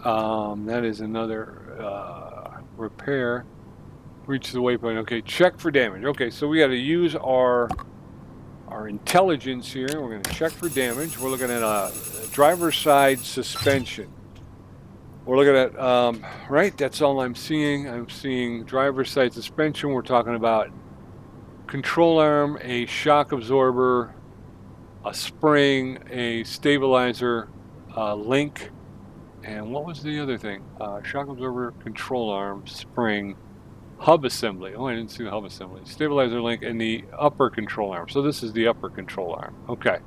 Speaker 1: That is another repair. Reach the waypoint. Okay, check for damage. Okay, so we got to use our intelligence here. We're going to check for damage. We're looking at a driver's side suspension. We're looking at, right, that's all I'm seeing. I'm seeing driver's side suspension. We're talking about control arm, a shock absorber, a spring, a stabilizer, link, and what was the other thing? Shock absorber, control arm, spring, hub assembly. Oh, I didn't see the hub assembly. Stabilizer link, and the upper control arm. So this is the upper control arm. Okay.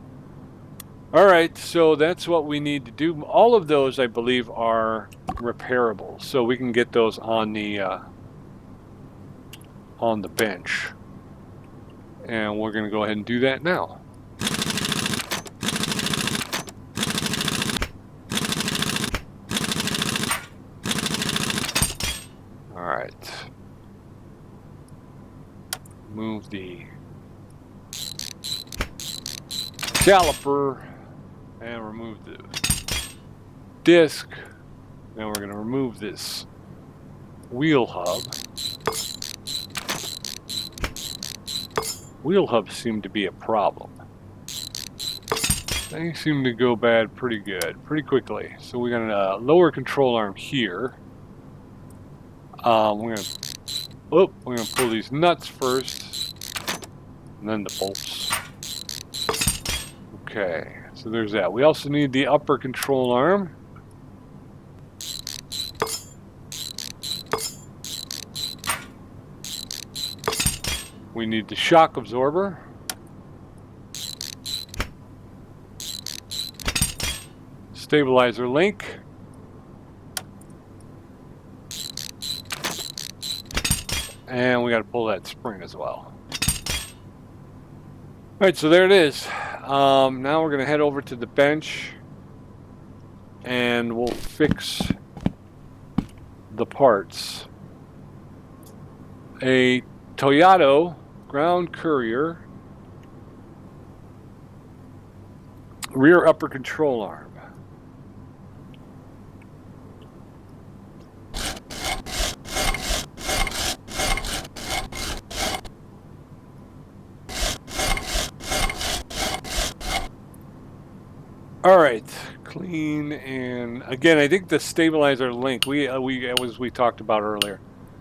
Speaker 1: All right, so that's what we need to do. All of those, I believe, are repairable, so we can get those on the bench. And we're going to go ahead and do that now. All right. Move the caliper and remove the disc. Now we're going to remove this wheel hub. Wheel hubs seem to be a problem. They seem to go bad pretty quickly. So we're going to lower control arm here. We're going to pull these nuts first, and then the bolts. Okay, so there's that. We also need the upper control arm. We need the shock absorber. Stabilizer link. And we got to pull that spring as well. All right, so there it is. Now we're going to head over to the bench and we'll fix the parts. A Toyota ground courier rear upper control arm. All right, clean, and again, I think the stabilizer link we talked about earlier.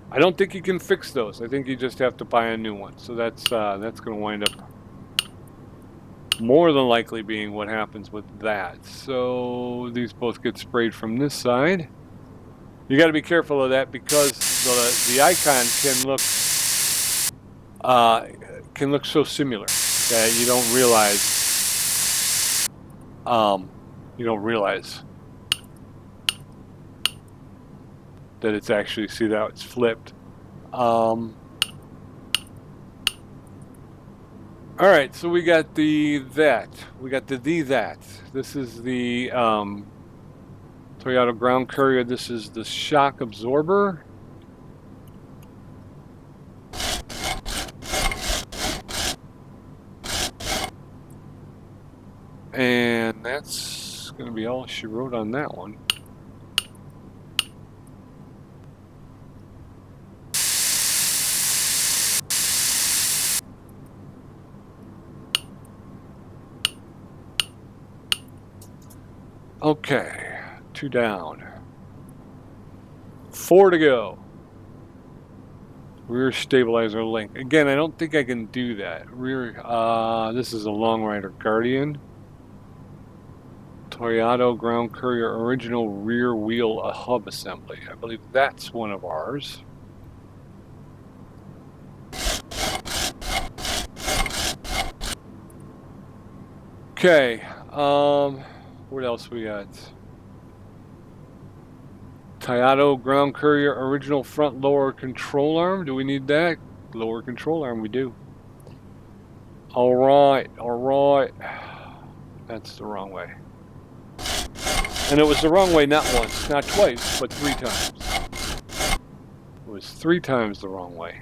Speaker 1: I don't think you can fix those. I think you just have to buy a new one. So that's going to wind up more than likely being what happens with that. So these both get sprayed from this side. You got to be careful of that because the icon can look so similar that you don't realize. That it's actually, see that it's flipped. All right, so we got that. This is the Toyota ground courier. This is the shock absorber. And that's going to be all she wrote on that one. Okay, 2 down. 4 to go. Rear stabilizer link. Again, I don't think I can do that. Rear, this is a Long Rider Guardian. Toyota ground courier original rear wheel hub assembly. I believe that's one of ours. Okay, what else we got? Toyota ground courier original front lower control arm. Do we need that? Lower control arm, we do. All right. That's the wrong way. And it was the wrong way not once, not twice, but 3 times. was 3 times the wrong way.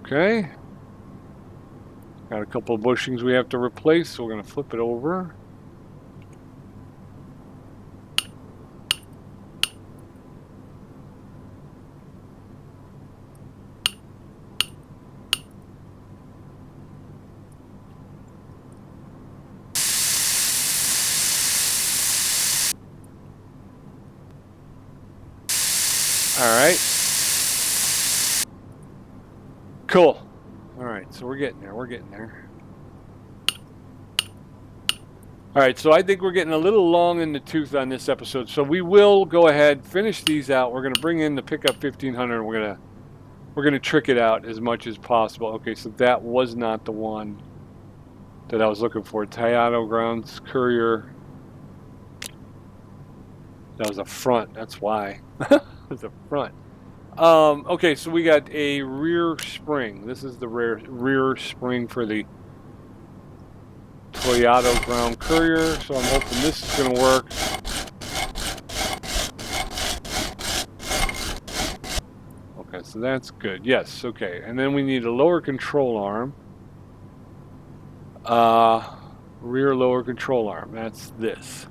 Speaker 1: Okay. Got a couple of bushings we have to replace, so we're going to flip it over. All right. Cool. All right, so we're getting there. We're getting there. All right, so I think we're getting a little long in the tooth on this episode, so we will go ahead, finish these out. We're going to bring in the pickup 1500. And we're going to trick it out as much as possible. Okay, so that was not the one that I was looking for. Toyota Grounds Courier. That was a front. That's why. It was a front. Okay, so we got a rear spring. This is the rear spring for the Toyota Ground Courier. So I'm hoping this is going to work. Okay, so that's good. Yes, okay. And then we need a lower control arm. Rear lower control arm. That's this.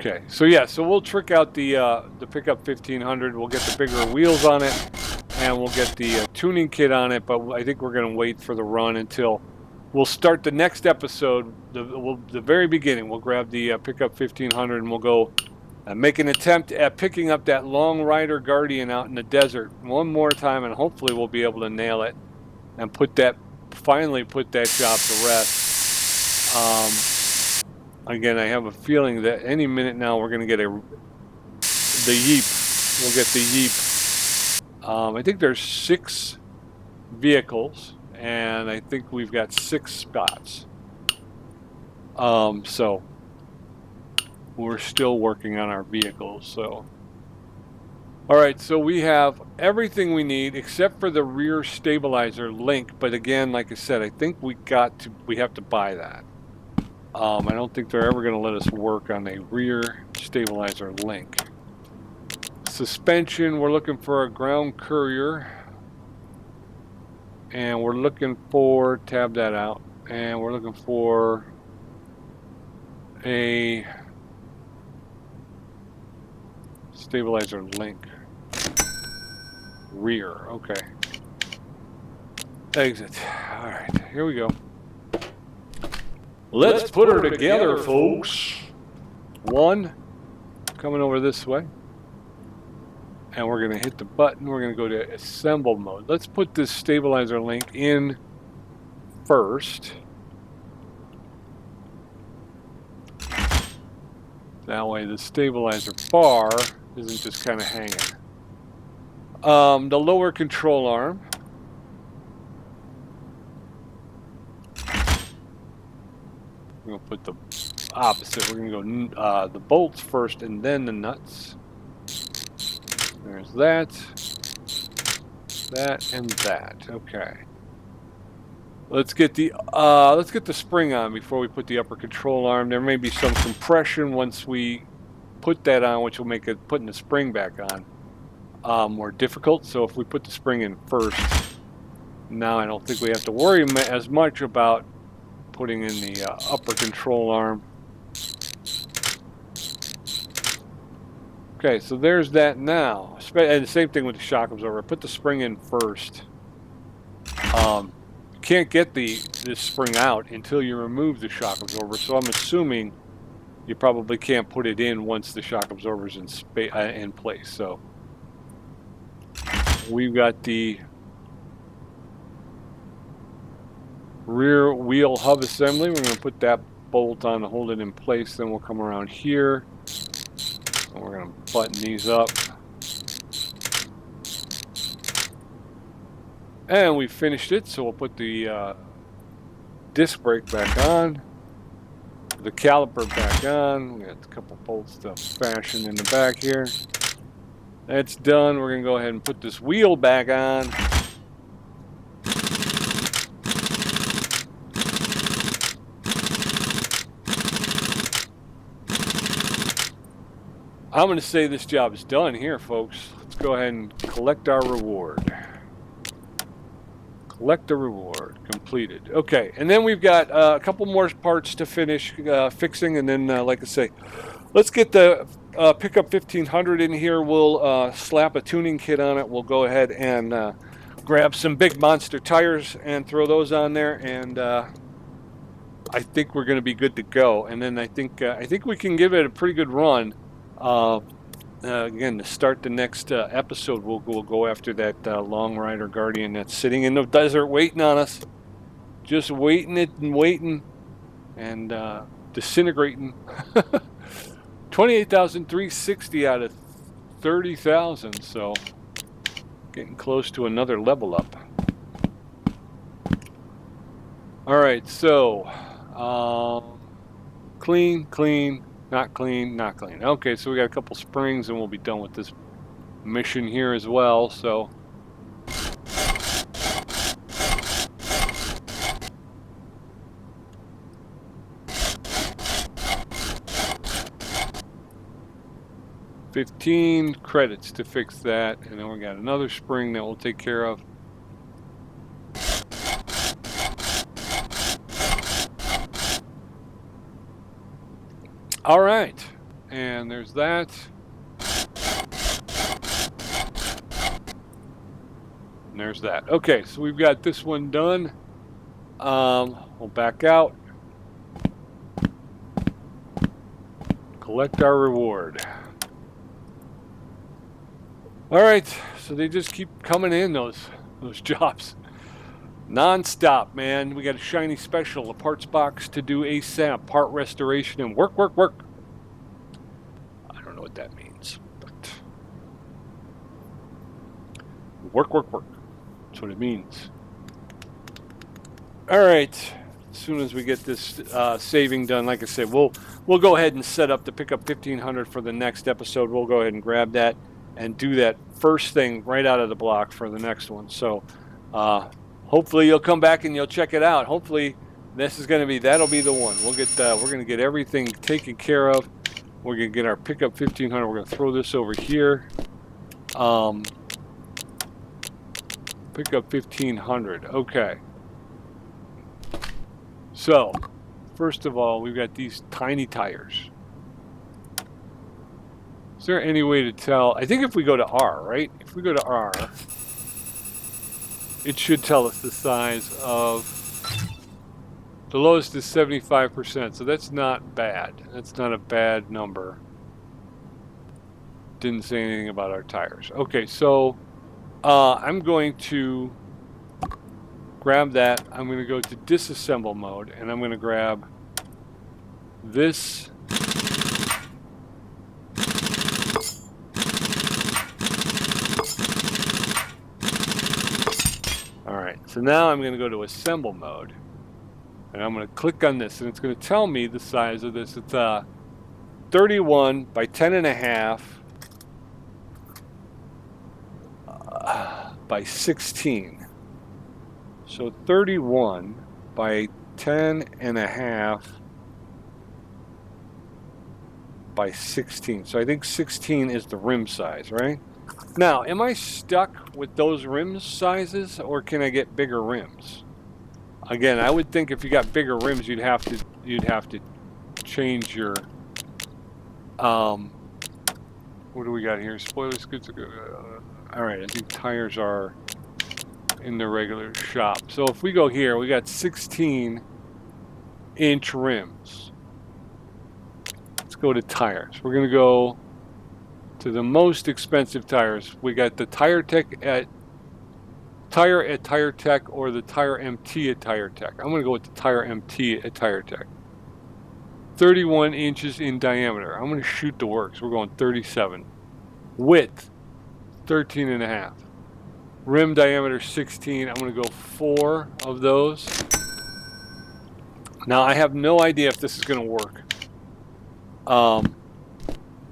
Speaker 1: Okay, so yeah, so we'll trick out the pickup 1500. We'll get the bigger wheels on it, and we'll get the tuning kit on it. But I think we're going to wait for the run until we'll start the next episode. The very beginning, we'll grab the pickup 1500, and we'll go make an attempt at picking up that Long Rider Guardian out in the desert one more time, and hopefully we'll be able to nail it and finally put that job to rest. Again, I have a feeling that any minute now we're going to get the Yeep. We'll get the Yeep. I think there's 6 vehicles, and I think we've got 6 spots. So we're still working on our vehicles. So, all right. So we have everything we need except for the rear stabilizer link. But again, like I said, I think we have to buy that. I don't think they're ever going to let us work on a rear stabilizer link. Suspension, we're looking for a Ground Courier. And we're looking for, tab that out, and we're looking for a stabilizer link. Rear, okay. Exit. All right, here we go. Let's put her together, folks. 1, coming over this way. And we're going to hit the button. We're going to go to assemble mode. Let's put this stabilizer link in first. That way the stabilizer bar isn't just kind of hanging. The lower control arm. We're going to put the opposite. We're going to go the bolts first and then the nuts. There's that, and that. Okay. Let's get the spring on before we put the upper control arm. There may be some compression once we put that on, which will make putting the spring back on more difficult. So if we put the spring in first, now I don't think we have to worry as much about putting in the upper control arm. Okay, so there's that now. And the same thing with the shock absorber. Put the spring in first. You can't get this spring out until you remove the shock absorber. So I'm assuming you probably can't put it in once the shock absorber's in place. So we've got the rear wheel hub assembly. We're going to put that bolt on to hold it in place. Then we'll come around here. And we're going to button these up. And we finished it, so we'll put the disc brake back on, the caliper back on. We got a couple bolts to fashion in the back here. That's done. We're going to go ahead and put this wheel back on. I'm going to say this job is done here, folks. Let's go ahead and collect our reward. Collect the reward. Completed. Okay, and then we've got a couple more parts to finish fixing, and then, like I say, let's get the pickup 1500 in here. We'll slap a tuning kit on it. We'll go ahead and grab some big monster tires and throw those on there, and I think we're going to be good to go. And then I think we can give it a pretty good run. Again, to start the next episode, we'll go after that Long Rider Guardian that's sitting in the desert waiting on us, just waiting and disintegrating. 28,360 out of 30,000, so getting close to another level up. All right, so clean. Not clean. Okay, so we got a couple springs and we'll be done with this mission here as well, so. $15 credits to fix that, and then we got another spring that we'll take care of. All right, and there's that. And there's that. Okay, so we've got this one done. We'll back out. Collect our reward. All right, so they just keep coming in, those jobs. Non-stop, man. We got a shiny special, a parts box to do ASAP, part restoration, and work. I don't know what that means, but work. That's what it means. All right. As soon as we get this saving done, like I said, we'll go ahead and set up the pickup 1500 for the next episode. We'll go ahead and grab that and do that first thing right out of the block for the next one. So. Hopefully you'll come back and you'll check it out. Hopefully that'll be the one. We're gonna get everything taken care of. We're gonna get our pickup 1500. We're gonna throw this over here. Pickup 1500. Okay. So, first of all, we've got these tiny tires. Is there any way to tell? I think if we go to R, right? If we go to R. It should tell us the size of, the lowest is 75%, so that's not bad. That's not a bad number. Didn't say anything about our tires. Okay, so I'm going to grab that. I'm going to go to disassemble mode, and I'm going to grab this. So now I'm going to go to assemble mode, and I'm going to click on this, and it's going to tell me the size of this. It's 31 by 10.5 by 16. So 31 by 10.5 by 16. So I think 16 is the rim size, right? Now, am I stuck with those rim sizes, or can I get bigger rims? Again, I would think if you got bigger rims, you'd have to change your. What do we got here? Spoilers, good. All right, I think tires are in the regular shop. So if we go here, we got 16-inch rims. Let's go to tires. We're gonna go to the most expensive tires. We got the Tire at Tire Tech or the Tire MT at Tire Tech. I'm going to go with the Tire MT at Tire Tech. 31 inches in diameter. I'm going to shoot the works. We're going 37. Width, 13.5. Rim diameter, 16. I'm going to go 4 of those. Now, I have no idea if this is going to work.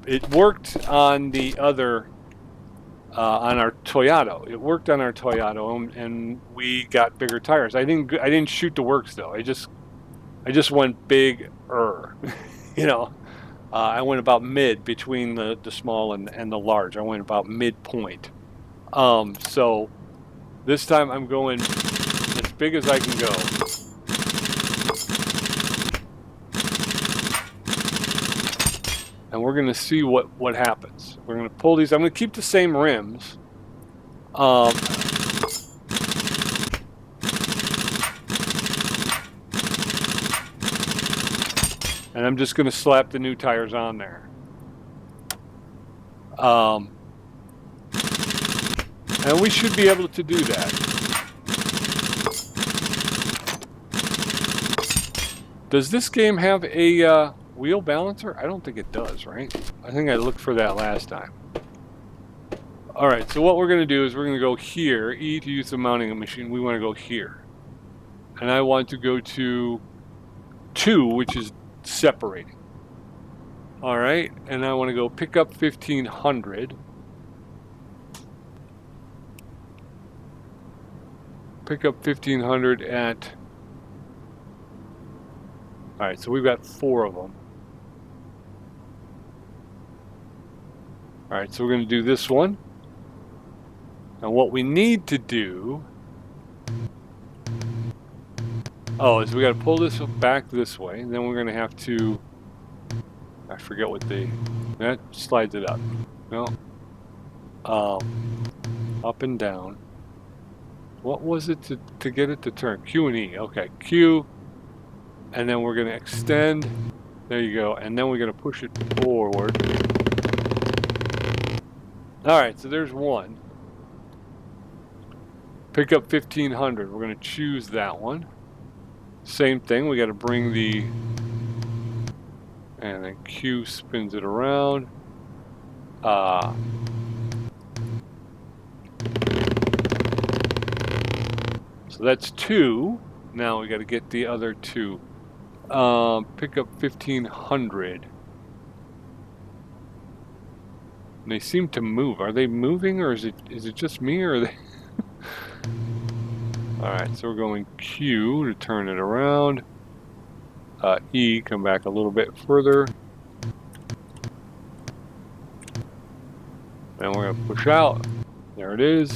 Speaker 1: It worked on the other, on our Toyota. It worked on our Toyota, and we got bigger tires. I didn't shoot the works though. I just went bigger, you know. I went about mid between the small and the large. I went about midpoint. So this time I'm going as big as I can go. And we're going to see what happens. We're going to pull these. I'm going to keep the same rims. And I'm just going to slap the new tires on there. And we should be able to do that. Does this game have a wheel balancer? I don't think it does, right? I think I looked for that last time. All right, so what we're going to do is we're going to go here. E to use the mounting machine. We want to go here. And I want to go to 2, which is separating. All right, and I want to go pick up 1500. Pick up 1500 at... All right, so we've got 4 of them. All right, so we're going to do this one. Now what we need to do... Oh, is we got to pull this back this way, and then we're going to have to... I forget what that slides it up. No. Up and down. What was it to get it to turn? Q and E. Okay, Q. And then we're going to extend. There you go. And then we're going to push it forward. All right, so there's one. Pick up 1500. We're going to choose that one. Same thing. We got to bring the... And then Q spins it around. So that's 2. Now we got to get the other 2. Pick up 1500. And they seem to move. Are they moving, or is it just me, or are they? All right, so we're going Q to turn it around. E, come back a little bit further. And we're going to push out. There it is.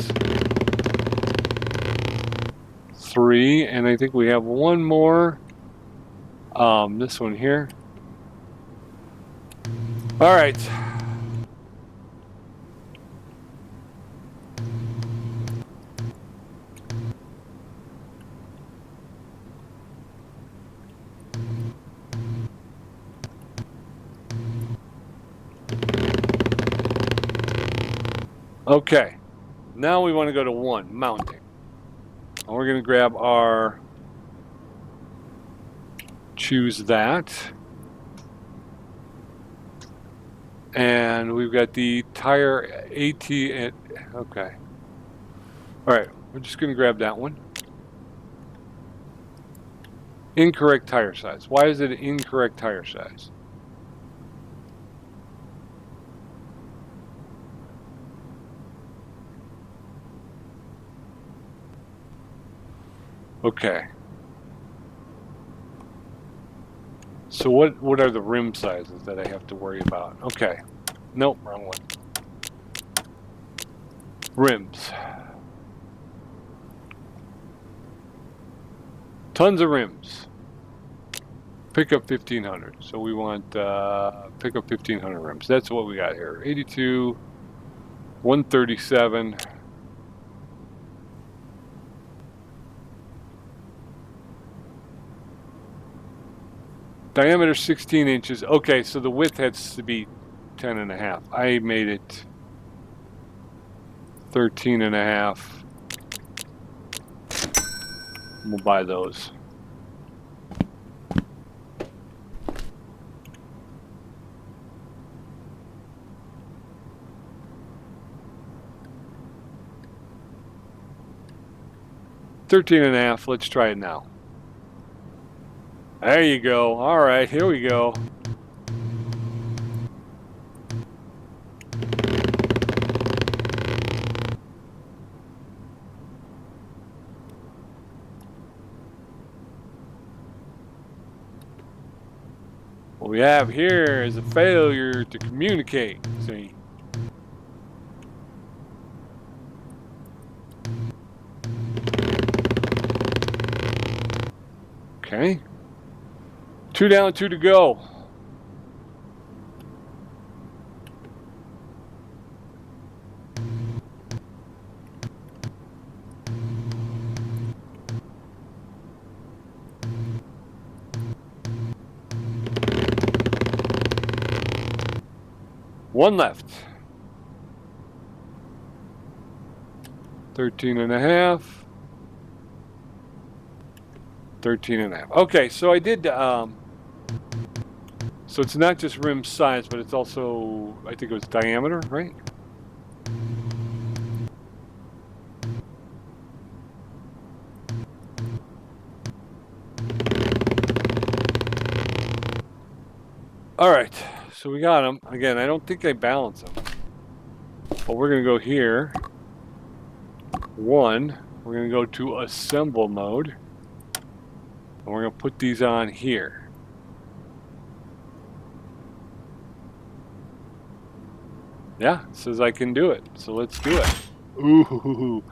Speaker 1: 3, and I think we have one more. This one here. All right. Okay, now we want to go to 1, mounting. And we're going to grab our, choose that. And we've got the tire AT, okay. All right, we're just going to grab that one. Incorrect tire size. Why is it an incorrect tire size? Okay. So what are the rim sizes that I have to worry about? Okay. Nope, wrong one. Rims. Tons of rims. Pick up 1500. So we want pick up 1500 rims. That's what we got here. 82, 137. Diameter 16 inches. Okay, so the width has to be 10 and a half. I made it 13 and a half. We'll buy those. $13 and a half. Let's try it now. There you go. All right, here we go. What we have here is a failure to communicate. See. Okay. 2 down, 2 to go. One left. 13.5. 13.5. Okay, so I did, so it's not just rim size, but it's also, I think it was diameter, right? All right, so we got them. Again, I don't think I balance them. But we're going to go here. 1. We're going to go to assemble mode. And we're going to put these on here. Yeah, it says I can do it. So let's do it. Ooh.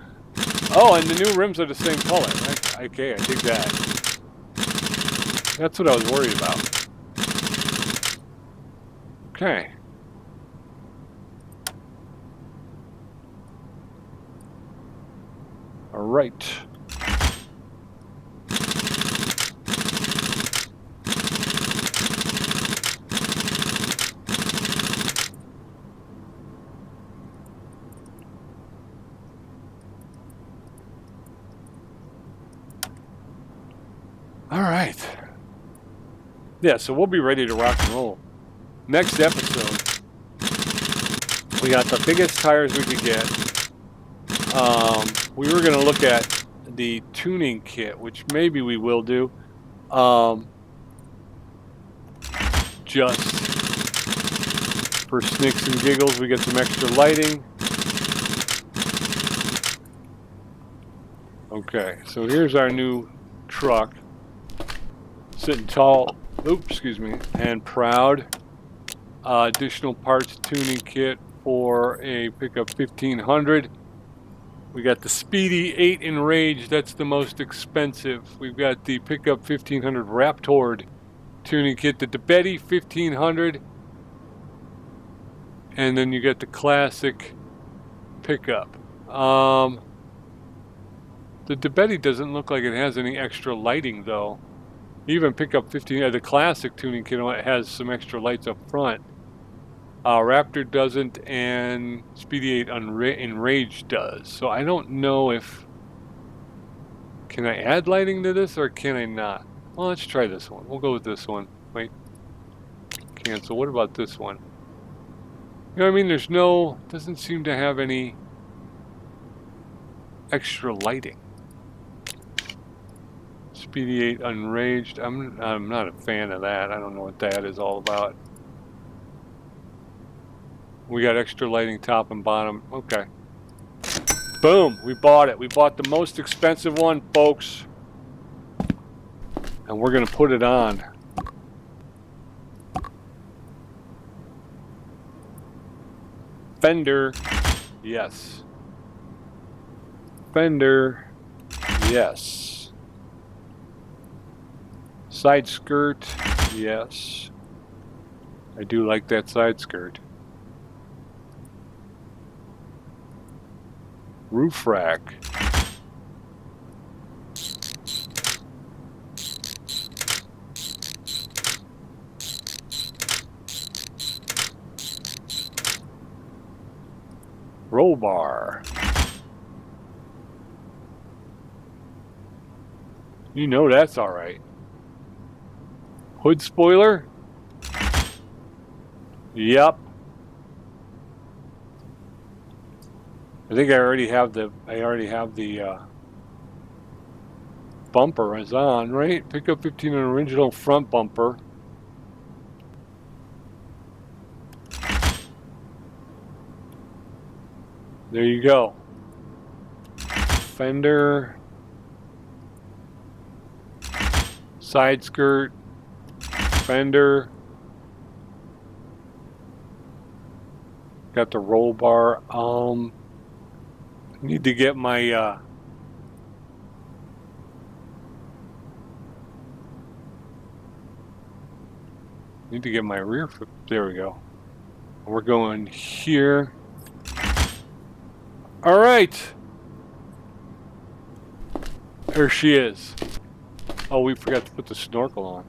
Speaker 1: Oh, and the new rims are the same color. Okay, I dig that. That's what I was worried about. Okay. All right. All right. Yeah, so we'll be ready to rock and roll. Next episode, we got the biggest tires we could get. We were going to look at the tuning kit, which maybe we will do. Just for snicks and giggles, we get some extra lighting. Okay, so here's our new truck. Sitting tall, oops, excuse me, and proud. Additional parts tuning kit for a pickup 1500. We got the Speedy 8 Enraged, that's the most expensive. We've got the pickup 1500 Raptor tuning kit, the DeBetti 1500. And then you get the classic pickup. The DeBetti doesn't look like it has any extra lighting though. Even pickup 15, the classic tuning kit has some extra lights up front. Raptor doesn't, and Speedy 8 Enraged does. So I don't know if... Can I add lighting to this, or can I not? Well, let's try this one. We'll go with this one. Wait. Cancel. What about this one? You know what I mean? There's no... Doesn't seem to have any extra lighting. Speedy 8 Enraged. I'm not a fan of that. I don't know what that is all about. We got extra lighting top and bottom. Okay. Boom. We bought it. We bought the most expensive one, folks. And we're going to put it on. Fender. Yes. Fender. Yes. Side skirt. Yes. I do like that side skirt. Roof rack. Roll bar. You know that's all right. Hood spoiler. Yep. I think I already have the bumper is on, right? Pickup 15 an original front bumper. There you go. Fender. Side skirt. Fender. Got the roll bar. Need to get my rear foot. There we go. We're going here. All right. There she is. Oh, we forgot to put the snorkel on.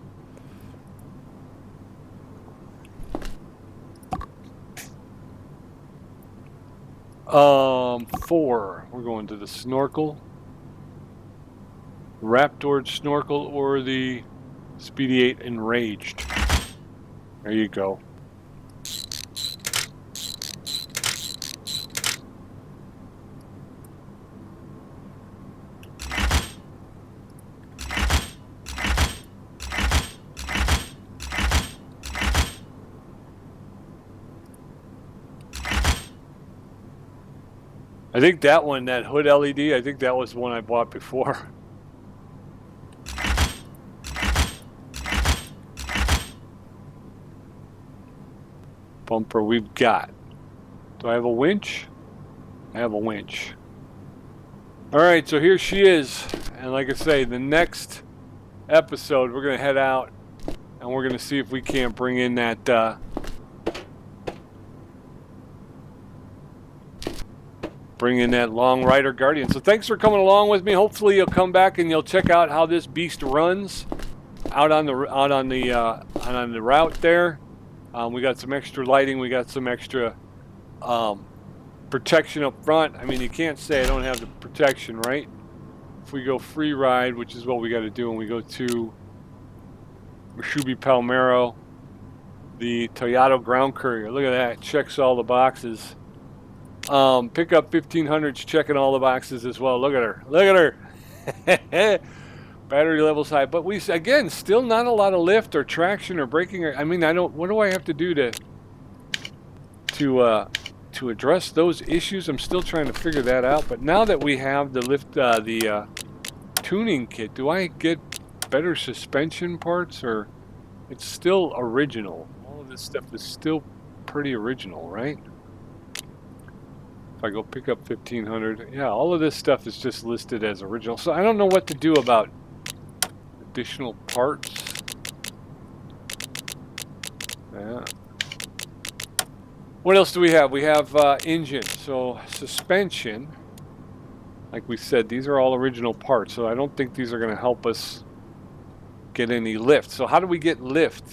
Speaker 1: Four. We're going to the snorkel. Raptor snorkel or the Speedy 8 Enraged. There you go. I think that one, that hood LED, I think that was one I bought before. Bumper we've got. Do I have a winch? I have a winch. All right, so here she is. And like I say, the next episode, we're going to head out and we're going to see if we can't bring in that Long Rider Guardian. So thanks for coming along with me. Hopefully you'll come back and you'll check out how this beast runs out on the route there. We got some extra lighting. We got some extra protection up front. I mean, you can't say I don't have the protection, right? If we go free ride, which is what we got to do when we go to Meshubi Palmero, the Toyota Ground Courier. Look at that. Checks all the boxes. Pickup 1500's checking all the boxes as well. Look at her. Look at her. Battery levels high. But we, again, still not a lot of lift or traction or braking. I mean, what do I have to do to address those issues? I'm still trying to figure that out. But now that we have the the tuning kit, do I get better suspension parts, or it's still original? All of this stuff is still pretty original, right? If I go pick up 1500, yeah, all of this stuff is just listed as original. So I don't know what to do about additional parts. Yeah. What else do we have? We have engine. So suspension, like we said, these are all original parts. So I don't think these are going to help us get any lift. So how do we get lift?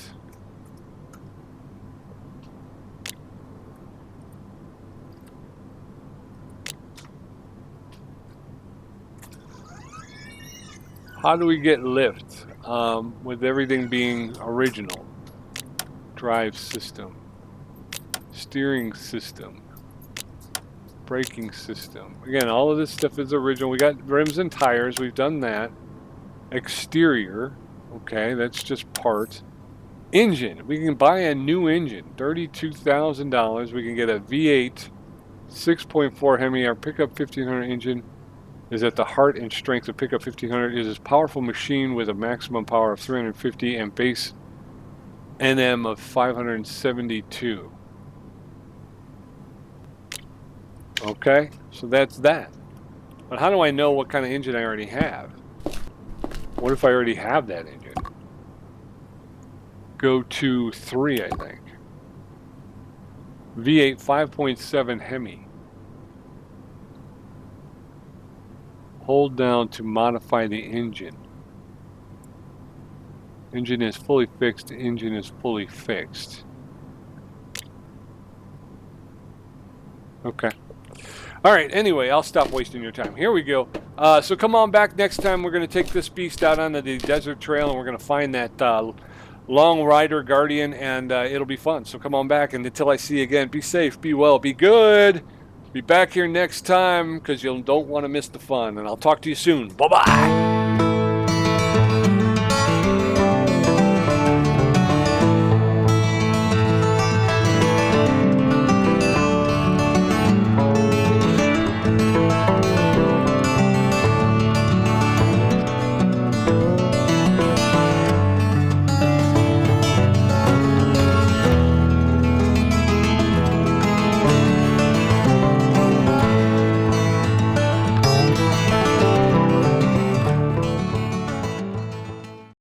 Speaker 1: How do we get lift with everything being original? Drive system, steering system, braking system. Again, all of this stuff is original. We got rims and tires. We've done that. Exterior. Okay, that's just parts. Engine. We can buy a new engine. $32,000. We can get a V8 6.4 Hemi. Our pickup 1500 engine is at the heart and strength of pickup 1500. It is a powerful machine with a maximum power of 350 and base NM of 572. Okay, so that's that. But how do I know what kind of engine I already have? What if I already have that engine? Go to 3, I think. V8 5.7 Hemi. Hold down to modify the engine. Engine is fully fixed. Engine is fully fixed. Okay. All right. Anyway, I'll stop wasting your time. Here we go. So come on back next time. We're going to take this beast out onto the desert trail, and we're going to find that Long Rider Guardian, and it'll be fun. So come on back, and until I see you again, be safe, be well, be good. Be back here next time because you don't want to miss the fun. And I'll talk to you soon. Bye-bye.